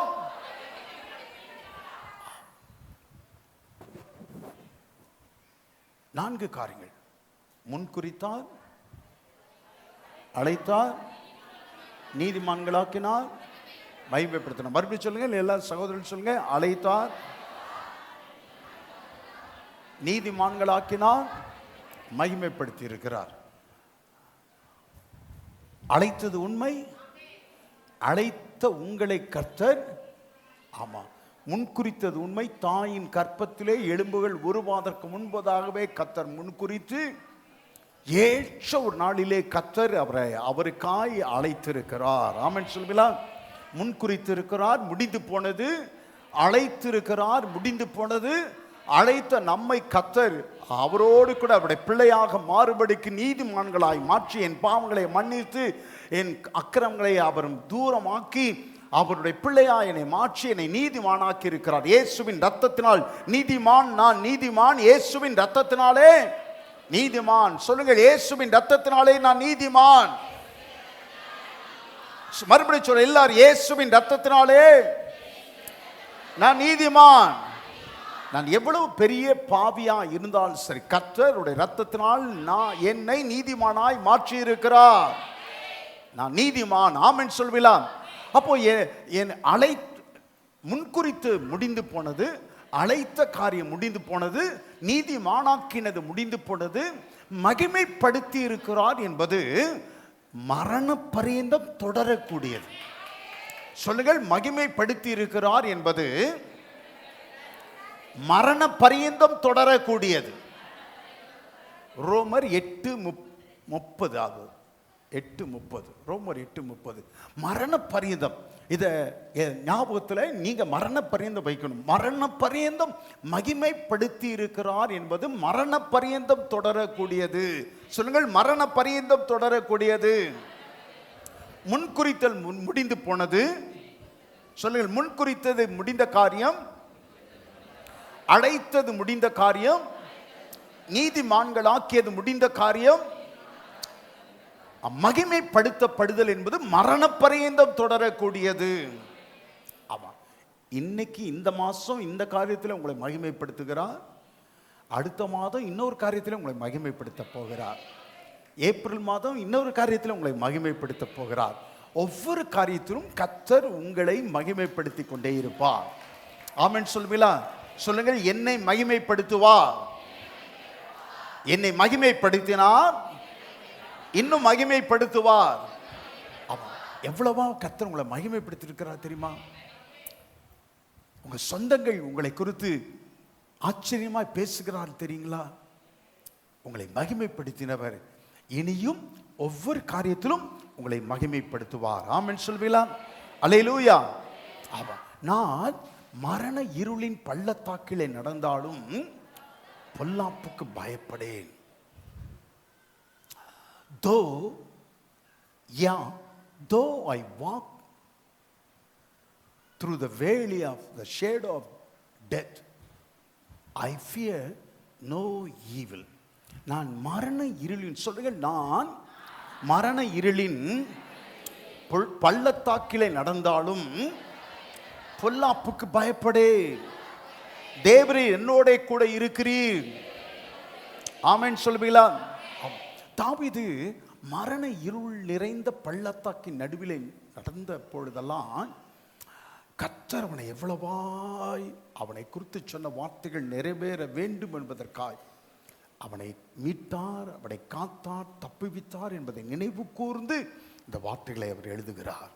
நான்கு காரியங்கள்: முன்குறித்தார், அழைத்தார், நீதிமான்களாக்கினார், மகிமைப்படுத்தினார். மறுபடியும் சொல்லுங்க, எல்லா சகோதரர்கள் சொல்லுங்க. அழைத்தார், நீதிமான்களாக்கினார், மகிமைப்படுத்தி இருக்கிறார். அழைத்தது உண்மை, அழைத்த உங்களை கர்த்தர், ஆமா, முன்குறித்தது உண்மை. தாயின் கற்பத்திலே எலும்புகள் உருவாதற்கு முன்பதாகவே கர்த்தர் முன்குறித்து ஏற்ற ஒரு நாளிலே கர்த்தர் அவருக்காய் அழைத்திருக்கிறார். ஆமென் சொல்லுங்களா? முன்குறித்திருக்கிறார், முடிந்து போனது. அழைத்திருக்கிறார், முடிந்து போனது. அழைத்த நம்மை கர்த்தர் அவரோடு கூட அவருடைய பிள்ளையாக மாறுபடிக்கு நீதிமான்களாய் மாற்றி என் பாவங்களை மன்னித்து என் அக்கிரமங்களை அவர் தூரமாக்கி அவருடைய பிள்ளையாய் என்னை மாற்றி என்னை நீதிமானாக்கி இருக்கிறார். இயேசுவின் ரத்தத்தினால் நீதிமான், நான் நீதிமான் இயேசுவின் ரத்தத்தினாலே நீதிமான். சொல்லுங்கள், இயேசுவின் ரத்தத்தினாலே நான் நீதிமான். மறுபடியும் சொல்ல எல்லாரும், இயேசுவின் ரத்தத்தினாலே நான் நீதிமான். நான் எவ்வளவு பெரிய பாவியா இருந்தாலும் சரி, கர்த்தருடைய ரத்தத்தினால் நான் என்னை நீதிமானாய் மாற்றி இருக்கிறார். நான் நீதிமான். ஆமென் சொல்வீங்களா? அப்போ என் முன்குறித்து முடிந்து போனது, அழைத்த காரியம் முடிந்து போனது, நீதிமானாக்கினது முடிந்து போனது, மகிமைப்படுத்தி இருக்கிறார் என்பது மரண பரியந்தம் தொடரக்கூடியது. சொல்லுங்கள், மகிமைப்படுத்தி இருக்கிறார் என்பது மரண பரியந்தம் தொடரக்கூடியது. ரோமர் 8:30 ஆகுது. 8:30 ரோமர் 8:30 மரண பரியந்தம். இதை ஞாபகத்தில் நீங்க மரண பரியந்தம் வைக்கணும். மரண பரியந்தம் மகிமைப்படுத்தி இருக்கிறார் என்பது மரண பரியந்தம் தொடரக்கூடியது. சொல்லுங்கள், மரண பரியந்தம் தொடரக்கூடியது. முன்குறித்தல் முடிந்து போனது. சொல்லுங்கள், முன்குறித்தது முடிந்த காரியம், அழைத்தது முடிந்த காரியம், நீதிமான்களாக்கியது முடிந்த காரியம், மகிமைப்படுத்தப்படுதல் என்பது மரண பரியந்தம் தொடரக்கூடியது. ஆமா, இன்னைக்கு இந்த மாசம் இந்த காரியத்தில் உங்களை மகிமைப்படுத்துகிறார். அடுத்த மாதம் இன்னொரு காரியத்தில் உங்களை மகிமைப்படுத்த போகிறார். ஏப்ரல் மாதம் இன்னொரு காரியத்தில் உங்களை மகிமைப்படுத்த போகிறார். ஒவ்வொரு காரியத்திலும் கர்த்தர் உங்களை மகிமைப்படுத்தி கொண்டே இருப்பார். ஆமென் சொல்வீங்களா? சொல்லுங்கள், என்னை மகிமைப்படுத்துவார். என்னை மகிமைப்படுத்தினார், இன்னும் மகிமைப்படுத்துவார். எவ்வளவா கர்த்தர் உங்களை மகிமைப்படுத்தி இருக்கிறார் தெரியுமா? உங்க சொந்தங்கள் உங்களை குறித்து ஆச்சரியமாய் பேசுகிறார் தெரியுங்களா? உங்களை மகிமைப்படுத்தினவர் இனியும் ஒவ்வொரு காரியத்திலும் உங்களை மகிமைப்படுத்துவார். ஆமென் சொல்வீங்களா? அல்லேலூயா. ஆமா, நான் மரண இருளின் பள்ளத்தாக்கிலே நடந்தாலும் பொல்லாப்புக்கு பயப்படேன். Though I walk through the valley of the shadow of death, I fear no evil. நான் மரண இருளின், சொல்லுங்கள், நான் மரண இருளின் பள்ளத்தாக்கிலே நடந்தாலும் பொல்லாப்புக்கு பயப்படே. தேவரே என்னோட கூட இருக்கிறீர். ஆமென் சொல்வீங்களா? தாவீது மரண இருள் நிறைந்த பள்ளத்தாக்கின் நடுவிலே நடந்த பொழுதெல்லாம் கர்த்தர் அவனை எவ்வளவாய் அவனை குறித்து சொன்ன வார்த்தைகள் நிறைவேற வேண்டும் என்பதற்காய் அவனை மீட்டார், அவனை காத்தார், தப்புவித்தார் என்பதை நினைவு கூர்ந்து இந்த வார்த்தைகளை அவர் எழுதுகிறார்.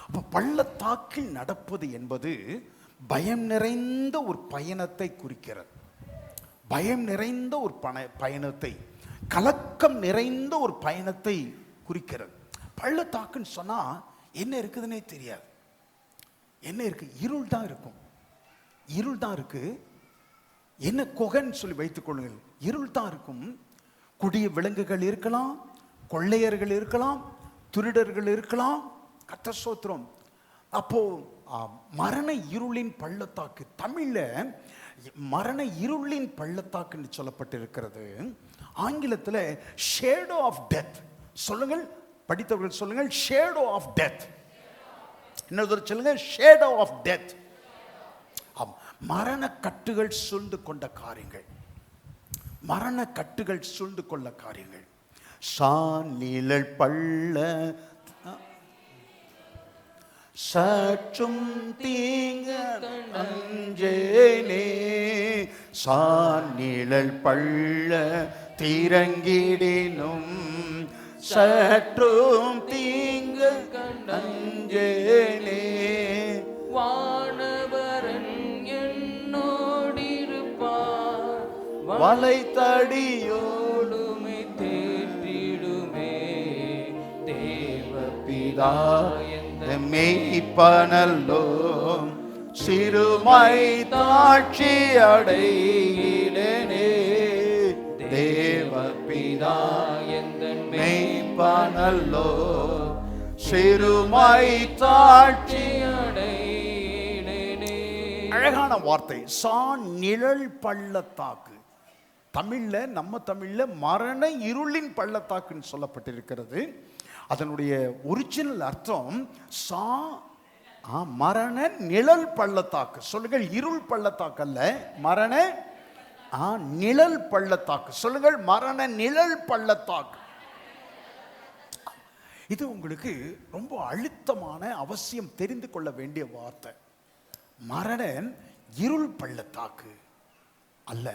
அப்போ பள்ளத்தாக்கில் நடப்பது என்பது பயம் நிறைந்த ஒரு பயணத்தை குறிக்கிறது. பயம் நிறைந்த ஒரு பயணத்தை, கலக்கம் நிறைந்த ஒரு பயணத்தை குறிக்கிறது. பள்ளத்தாக்குன்னு சொன்னா என்ன இருக்குதுன்னே தெரியாது. என்ன இருக்கு? இருள் தான் இருக்கும். இருள் தான் இருக்கு. என்ன குகைன்னு சொல்லி வைத்துக் கொள்ளுங்கள், இருள் தான் இருக்கும். கொடிய விலங்குகள் இருக்கலாம், கொள்ளையர்கள் இருக்கலாம், திருடர்கள் இருக்கலாம். கர்த்தர் ஸ்தோத்திரம். அப்போ மரண இருளின் பள்ளத்தாக்கு, தமிழ்ல மரண இருளின் பள்ளத்தாக்கு சொல்லப்பட்டிருக்கிறது. ஆங்கிலத்தில் ஷேடோ ஆஃப் டெத். சொல்லுங்கள், படித்தவர்கள் சொல்லுங்கள், ஷேடோ ஆஃப் டெத். இன்னொரு சொல்லுங்க, ஷேடோ ஆஃப் டெத். மரண கட்டுகள் சூழ்ந்து கொண்ட காரியங்கள், மரண கட்டுகள் சூழ்ந்து கொள்ள காரியங்கள். சாநிழல் பள்ள சற்றும் தீங்க அஞ்சேனே, சாநிழல் பள்ள தீரங்கிடினும் சற்றும் தீங்க அஞ்சேனே. வானவரன் என்னோடிருப்பார், வலைத்தடியோடுமே தேற்றிடுமே. தேவ பிதா மெய்ப்பனல்லோ சிறுமை தாட்சி அடையிடனே. தேவபிதா எந்தன் மெய்ப்பனல்லோ, சிறுமை தாட்சி. அடையினே. அழகான வார்த்தை, சான் நிழல் பள்ளத்தாக்கு. தமிழ்ல, நம்ம தமிழ்ல மரண இருளின் பள்ளத்தாக்குன்னு சொல்லப்பட்டிருக்கிறது. அதனுடைய ஒரிஜினல் அர்த்தம் மரண நிழல் பள்ளத்தாக்கு. சொல்லுங்கள், இருள் பள்ளத்தாக்கு அல்ல, மரண நிழல் பள்ளத்தாக்கு. சொல்லுங்கள், மரண நிழல் பள்ளத்தாக்கு. இது உங்களுக்கு ரொம்ப அழுத்தமான அவசியம் தெரிந்து கொள்ள வேண்டிய வார்த்தை. மரண இருள் பள்ளத்தாக்கு அல்ல,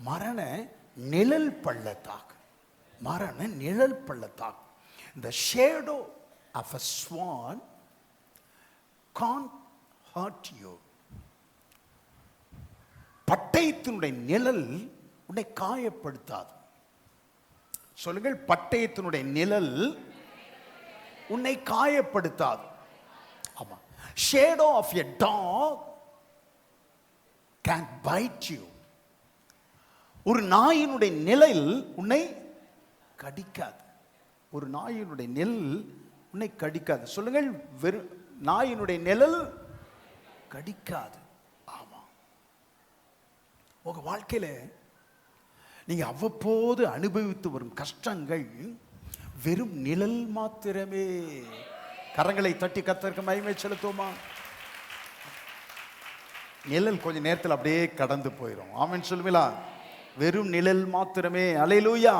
மரண நிழல் பள்ளத்தாக்கு. மரண நிழல் பள்ளத்தாக்கு. The shadow of a swan can't hurt you. பட்டயத்தினுடைய நிழல் உன்னை காயப்படுத்தாது. சொல்லுங்கள், பட்டயத்தினுடைய நிழல் உன்னை காயப்படுத்தாது. ஆமா. Shadow of a dog can bite you. ஒரு நாயினுடைய நிழல் உன்னை கடிக்காது. ஒரு நாயினுடைய நிழல் உன்னை கடிக்காது. சொல்லுங்கள், நாயினுடைய நிழல் கடிக்காது. ஆமா. உங்க வாழ்க்கையில நீங்க அவ்வப்போது அனுபவித்து வரும் கஷ்டங்கள் வெறும் நிழல் மாத்திரமே. கரங்களை தட்டி கர்த்தருக்கு மகிமை செலுத்துவோமா? நிழல் கொஞ்ச நேரத்தில் அப்படியே கடந்து போயிடும். ஆமென் சொல்லுவீங்களா? வெறும் நிழல் மாத்திரமே. அல்லேலூயா.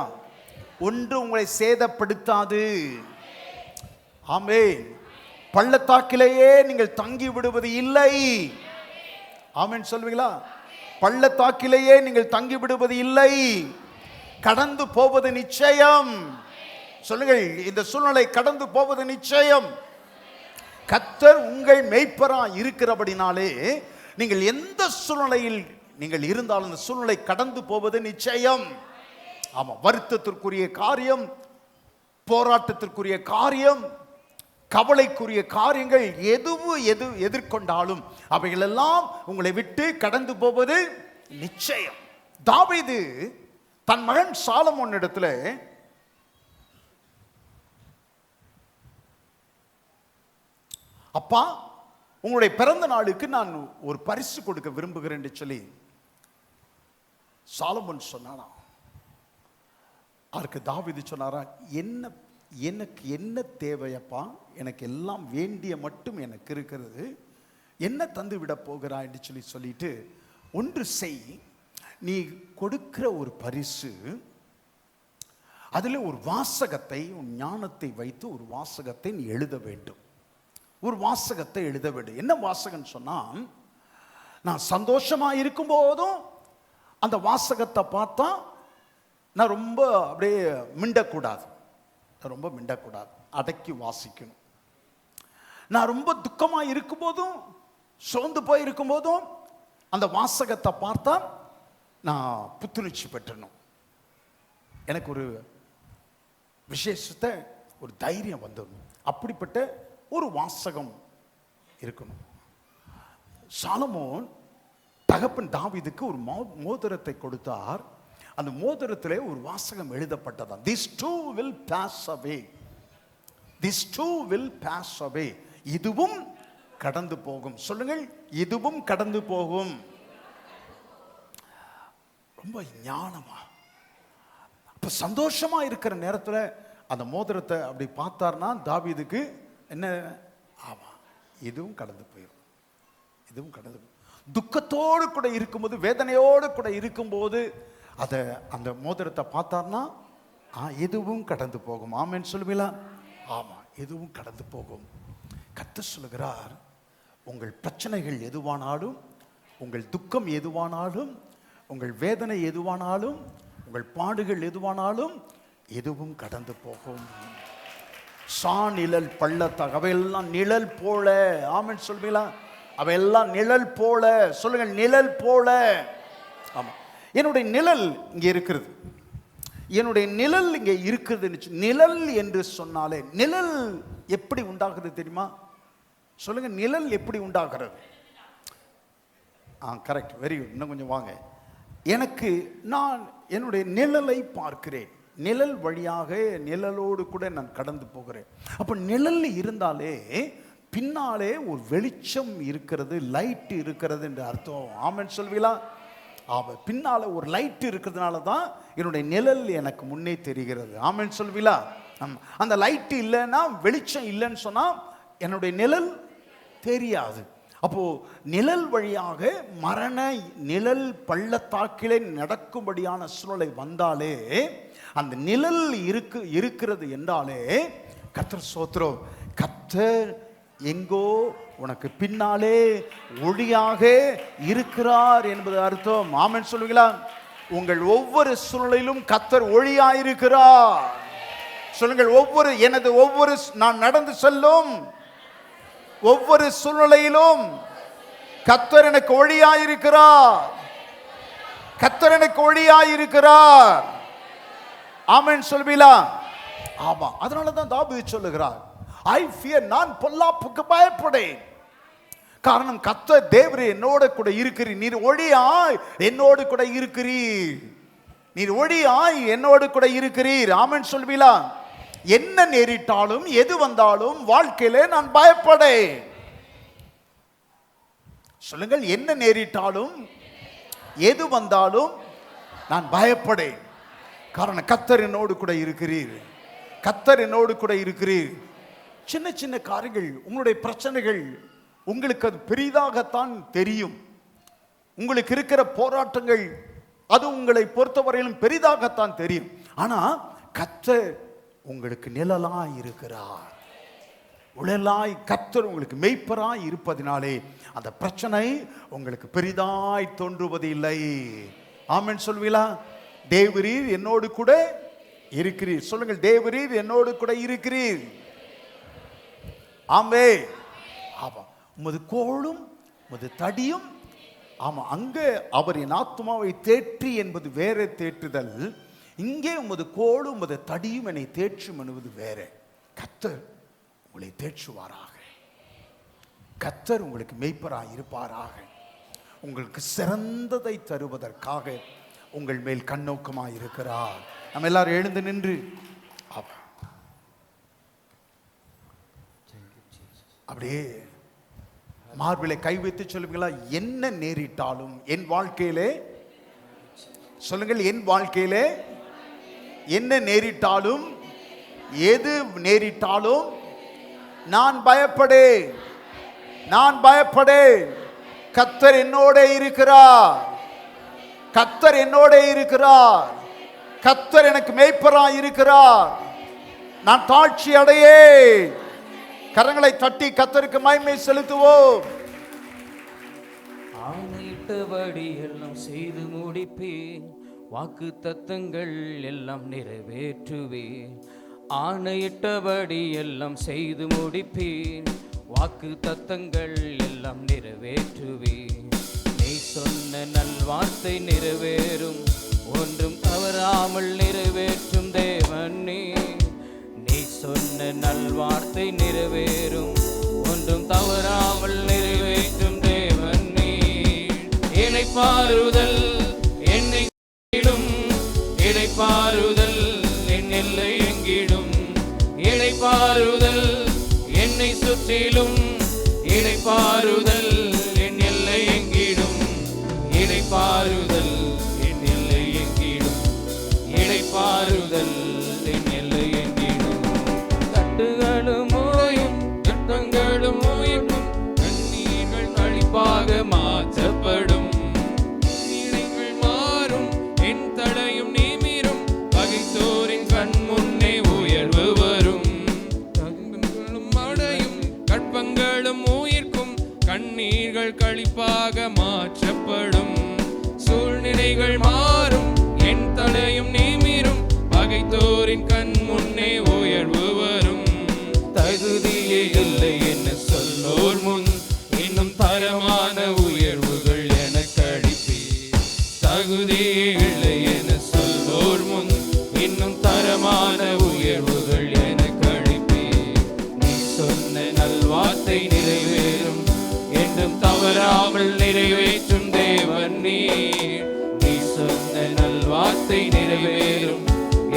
ஒன்று உங்களை சேதப்படுத்தாது. ஆமென். பள்ளத்தாக்கிலேயே நீங்கள் தங்கி விடுவது இல்லை. ஆமென் சொல்லுவீங்களா? பள்ளத்தாக்கிலேயே நீங்கள் தங்கி விடுவது இல்லை, கடந்து போவது நிச்சயம். சொல்லுங்கள், இந்த சூழ்நிலை கடந்து போவது நிச்சயம். கர்த்தர் உங்கள் மேய்ப்பரா இருக்கிறபடினாலே நீங்கள் எந்த சூழ்நிலையில் நீங்கள் இருந்தாலும் இந்த சூழ்நிலை கடந்து போவது நிச்சயம். ஆமா. வருத்தத்திற்குரிய காரியம், போராட்டத்திற்குரிய காரியம், கவலைக்குரிய காரியங்கள் எது எதிர்கொண்டாலும் அவைகள் எல்லாம் உங்களை விட்டு கடந்து போவது நிச்சயம். தாவீது தன் மகன் சாலமோன் இடத்துல அப்பா, உங்களுடைய பிறந்த நாளுக்கு நான் ஒரு பரிசு கொடுக்க விரும்புகிறேன் என்று சொல்லி சாலமோன் சொன்னானா. அதுக்கு தாவீது சொன்னாரா, எனக்கு என்ன தேவையப்பா? எனக்கு எல்லாம் வேண்டிய மட்டும் எனக்கு இருக்கிறது, என்ன தந்து விட போகிறாய் என்று சொல்லிட்டு, ஒன்று செய், நீ கொடுக்கிற ஒரு பரிசு, அதில் ஒரு வாசகத்தை, உன் ஞானத்தை வைத்து ஒரு வாசகத்தை நீ எழுத வேண்டும். ஒரு வாசகத்தை எழுத வேண்டும். என்ன வாசகம் சொன்னா, நான் சந்தோஷமா இருக்கும் போதும் அந்த வாசகத்தை பார்த்தா நான் ரொம்ப அப்படியே மிண்டக்கூடாது, ரொம்ப மிண்டக்கூடாது, அடக்கி வாசிக்கணும். நான் ரொம்ப துக்கமா இருக்கும் போதும் சோர்ந்து போய் இருக்கும் போதும் அந்த வாசகத்தை பார்த்தா நான் புத்துணர்ச்சி பெற்றணும். எனக்கு ஒரு விசேஷத்தை, ஒரு தைரியம் வந்துடணும். அப்படிப்பட்ட ஒரு வாசகம் இருக்கணும். சாலமோன் தகப்பன் தாவீதுக்கு ஒரு மோதிரத்தை கொடுத்தார். அந்த மோதிரத்திலே ஒரு வாசகம் எழுதப்பட்டதான், These two will pass away. These two will pass away. இதுவும் கடந்து போகும். சொல்லுங்கள், இதுவும் கடந்து போகும். ரொம்ப ஞானமா, அப்ப சந்தோஷமா இருக்கிற நேரத்தில் அந்த மோதிரத்தை அப்படி பார்த்தார்னா தாவீதுக்கு என்ன? ஆமா, இதுவும் கடந்து போயிடும், இதுவும் கடந்து. துக்கத்தோடு கூட இருக்கும்போது, வேதனையோடு கூட இருக்கும்போது அந்த மோதிரத்தை பார்த்தார்னா எதுவும் கடந்து போகும். ஆமென் சொல்லுவீங்களா? ஆமா, எதுவும் கடந்து போகும். கர்த்தர் சொல்லுகிறார், உங்கள் பிரச்சனைகள் எதுவானாலும், உங்கள் துக்கம் எதுவானாலும், உங்கள் வேதனை எதுவானாலும், உங்கள் பாடுகள் எதுவானாலும் எதுவும் கடந்து போகும். சாநிழல் பள்ளத்தாக்கு, அவையெல்லாம் நிழல் போல. ஆமென் சொல்லுவீங்களா? அவையெல்லாம் நிழல் போல. சொல்லுங்கள், நிழல் போல. ஆமா, என்னுடைய நிழல் இங்கே இருக்கிறது, என்னுடைய நிழல் இங்கே இருக்குது. நிழல் என்று சொன்னாலே, நிழல் எப்படி உண்டாகிறது தெரியுமா? சொல்லுங்க, நிழல் எப்படி உண்டாகிறது? Correct, very good. இன்னும் கொஞ்சம் வாங்க. எனக்கு நான் என்னுடைய நிழலை பார்க்கிறேன். நிழல் வழியாக நிழலோடு கூட நான் கடந்து போகிறேன். அப்போ நிழல் இருந்தாலே பின்னாலே ஒரு வெளிச்சம் இருக்கிறது, லைட் இருக்கிறது என்று அர்த்தம். ஆமென் சொல்வீங்களா? பின்னால ஒரு லைட் இருக்கிறதுனால தான் என்னுடைய நிழல் எனக்கு முன்னே தெரிகிறது. ஆமென் சொல்வீங்களா? அந்த லைட் இல்லைன்னா, வெளிச்சம் இல்லைன்னு சொன்னா என்னுடைய நிழல் தெரியாது. அப்போ நிழல் வழியாக மரண நிழல் பள்ளத்தாக்கிலே நடக்கும்படியான சூழ்நிலை வந்தாலே, அந்த நிழல் இருக்கிறது என்றாலே, கர்த்தர் ஸ்தோத்திரம், கர்த்தர் எங்கோ உனக்கு பின்னாலே ஒளியாக இருக்கிறார் என்பது அர்த்தம். ஆமென் சொல்லுங்களா? உங்கள் ஒவ்வொரு சூழ்நிலையிலும் கர்த்தர் ஒளியாயிருக்கிறார். சொல்லுங்கள், ஒவ்வொரு நான் நடந்து செல்லும் ஒவ்வொரு சூழ்நிலையிலும் கர்த்தர் எனக்கு ஒளியாயிருக்கிறார். கர்த்தர் எனக்கு ஒளியாயிருக்கிறார். ஆமென் சொல்வீங்களா? ஆமா. அதனால தான் தாவீது சொல்லுகிறார், ஐ ஃபியர், நான் பொல்லாப்புக்கு பயப்படேன். காரணம், கர்த்தர் தேவரே என்னோட கூட இருக்கிறீர். நீர் ஒளியாய் என்னோடு கூட இருக்கிறீர். நீர் ஒளியாய் என்னோடு கூட இருக்கிறீர். ஆமென் சொல்வீங்களா? என்ன நேரிட்டாலும் எது வந்தாலும் வாழ்க்கையிலே நான் பயப்படேன். சொல்லுங்கள், என்ன நேரிட்டாலும் எது வந்தாலும் நான் பயப்படேன். காரணம், கர்த்தர் என்னோடு கூட இருக்கிறீர். கர்த்தர் என்னோடு கூட இருக்கிறீர். சின்ன சின்ன காரியங்கள், உங்களுடைய பிரச்சனைகள் உங்களுக்கு அது பெரிதாகத்தான் தெரியும். உங்களுக்கு இருக்கிற போராட்டங்கள் அது உங்களை பொறுத்தவரையிலும் பெரிதாகத்தான் தெரியும். ஆனா கர்த்தர் உங்களுக்கு நிழலாய் இருக்கிறார். உழலாய் கர்த்தர் உங்களுக்கு மெய்ப்பராய் இருப்பதினாலே அந்த பிரச்சனை உங்களுக்கு பெரிதாய் தோன்றுவது இல்லை. ஆமென் சொல்வீங்களா? தேவரீர் என்னோடு கூட இருக்கிறீர். சொல்லுங்கள், தேவரீர் என்னோடு கூட இருக்கிறீர். ஆமே. ஆமா. உமது கோலும் உமது தடியும். ஆமா, அங்க அவர் என் ஆத்துமாவை தேற்றி என்பது வேற தேற்றுதல். இங்கே உமது கோலும் உமது தடியும் என்னை தேற்றும் என்பது வேற. கர்த்தர் உங்களை தேற்றுவாராக. கர்த்தர் உங்களுக்கு மெய்ப்பராய் இருப்பாராக. உங்களுக்கு சிறந்ததை தருவதற்காக உங்கள் மேல் கண்ணோக்கமாய் இருக்கிறார். நம்ம எல்லாரும் எழுந்து நின்று அப்படியே மார்பிலை கை வைத்து சொல்லுவீங்களா? என்ன நேரிட்டாலும் என் வாழ்க்கையிலே, சொல்லுங்கள், என் வாழ்க்கையிலே என்ன நேரிட்டாலும் எது நேரிட்டாலும் நான் பயப்படேன். நான் பயப்படேன். கர்த்தர் என்னோட இருக்கிறார். கர்த்தர் என்னோட இருக்கிறார். கர்த்தர் எனக்கு மேய்ப்பராய் இருக்கிறார். நான் தாழ்ச்சி அடையேன். கரங்களை தட்டி கர்த்தருக்கு மகிமை செலுத்துவோம். ஆணையிட்டபடி எல்லாம் செய்து முடிப்பேன். வாக்கு தத்தங்கள் எல்லாம் நிறைவேற்றுவேன். ஆணையிட்டபடி எல்லாம் செய்து முடிப்பேன். வாக்கு தத்தங்கள் எல்லாம் நிறைவேற்றுவேன். நீ சொன்ன நல்வார்த்தை நிறைவேறும். ஒன்றும் தவறாமல் நிறைவேற்றும் தேவன் நீ. நீ சொன்ன நல்வார்த்தை நிறைவேறும். ஒன்றும் தவறாமல் நிறைவேற்றும் தேவன் நீ. இளைப்பாறுதல் என்னை இளைப்பாறுதல் என் எல்லை எங்கிடும். இளைப்பாறுதல் என்னை சுற்றிலும். இளைப்பாறுதல் என் எல்லை எங்கிடும். இளைப்பாறுதல் என் எல்லை எங்கிடும். இளைப்பாறுதல் என் எல்லை எங்கிடும். தட்டுகளும் ஓயும் திட்டங்களும் ஓயும். கண்ணீர்கள் கழிப்பாக மாற்றப்படும். கண்ணீர்கள் கழிப்பாக மாற்றப்படும். சூழ்நிலைகள் மாறும். என் தலையும் நிமிரும். பகைத்தோரின் கண் முன்னே உயர்வு வரும். தகுதியே இல்லை என்று சொல்லோர் முன் இன்னும் தரமான உயர்வுகள் எனக்கு அளிப்பீர். தகுதியே இல்லை என சொல்லோர் முன் இன்னும் தரமான உயர்வுகள் எனக்கு அளிப்பீர். நீ சொன்ன நல்வார்த்தை நிறைவேறும். என்றும் தவறாமல் நிறைவேற்றும் நீர். நீ சொன்ன நல்வார்த்தை நிறைவேறும்,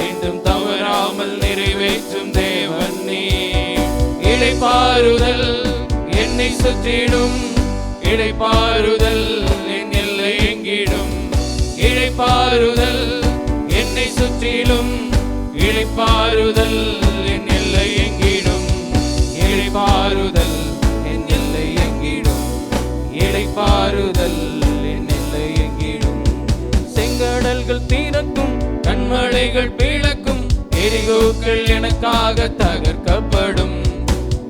என்றும் தவறாமல் நிறைவேற்றும் தேவன் நீர். இளைப்பாறுதல் என்னை சுற்றிடும், இளைப்பாறுதல் என் எல்லை எங்கிடும். இளைப்பாறுதல் என்னை சுற்றிலும், இளைப்பாறுதல் என் எல்லை எங்கிடும். இளைப்பாறுதல் என் எல்லை எங்கிடும். இளைப்பாறுதல் என் எல்லை எங்கிடும். செங்கடல்கள் தீரக்கும், கண்மலைகள் பீழக்கும், எரிகோக்கள் எனக்காக தகர்க்கப்படும்.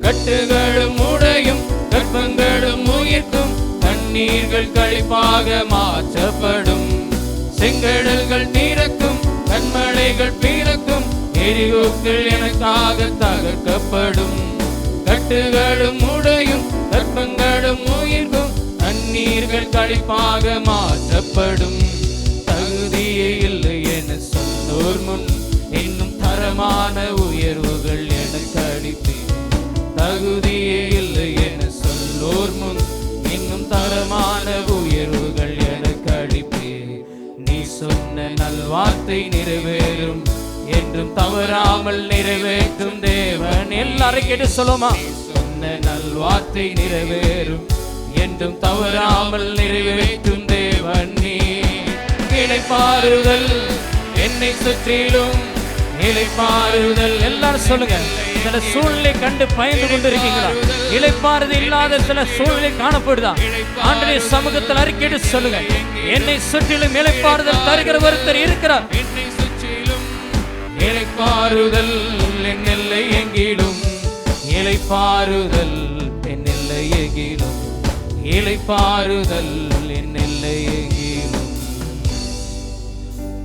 கட்டுகளும் உடையும், கற்பங்களும் உயிர்க்கும், தண்ணீர்கள் களிப்பாக மாற்றப்படும். செங்கடல்கள் தீரக்கும், கண்மலைகள் பீரக்கும், எரிகோக்கள் எனக்காக தகர்க்கப்படும். கட்டுகளும் உடையும், கற்பங்களும் உயிர்க்கும், தண்ணீர்கள் களிப்பாக மாற்றப்படும். தகுதியே இல்லை என சொன்னோர் முன், இன்னும் தரமான உயர்வுகள் எனக்கு அளிப்பேன். தகுதியே இல்லை என சொல்லோர் முன், இன்னும் தரமான உயர்வுகள் எனக்கு அளிப்பேன். நீ சொன்ன நல்வார்த்தை நிறைவேறும், என்றும் தவறாமல் நிறைவேற்றும் தேவன். எல்லாரும் கேட்டு சொல்லுமா? சொன்ன நல்வார்த்தை நிறைவேறும், என்றும் தவறாமல் நிறைவேற்றும் தேவன் நீ. இளைப்பாறுதல் என்னை சுற்றிலும், இளைப்பாறுதல். எல்லாரும் சொல்லுங்க. சில சூழ்நிலை கண்டு பயந்து கொண்டு இருக்கீங்களா? இளைப்பாறுதல் இல்லாத சில சூழ்நிலை காணப்படுதா? ஆண்டவருடைய சமூகத்தில் அறிக்கையிட்டு சொல்லுங்க. என்னை சுற்றிலும் இளைப்பாறுதல் தருகிற ஒருத்தர் இருக்கிறார். என்னை சுற்றிலும் இளைப்பாறுதல் என் எல்லை எங்கிடும். இளைப்பாறுதல் என் எல்லை எங்கிடும். இளைப்பாறுதல்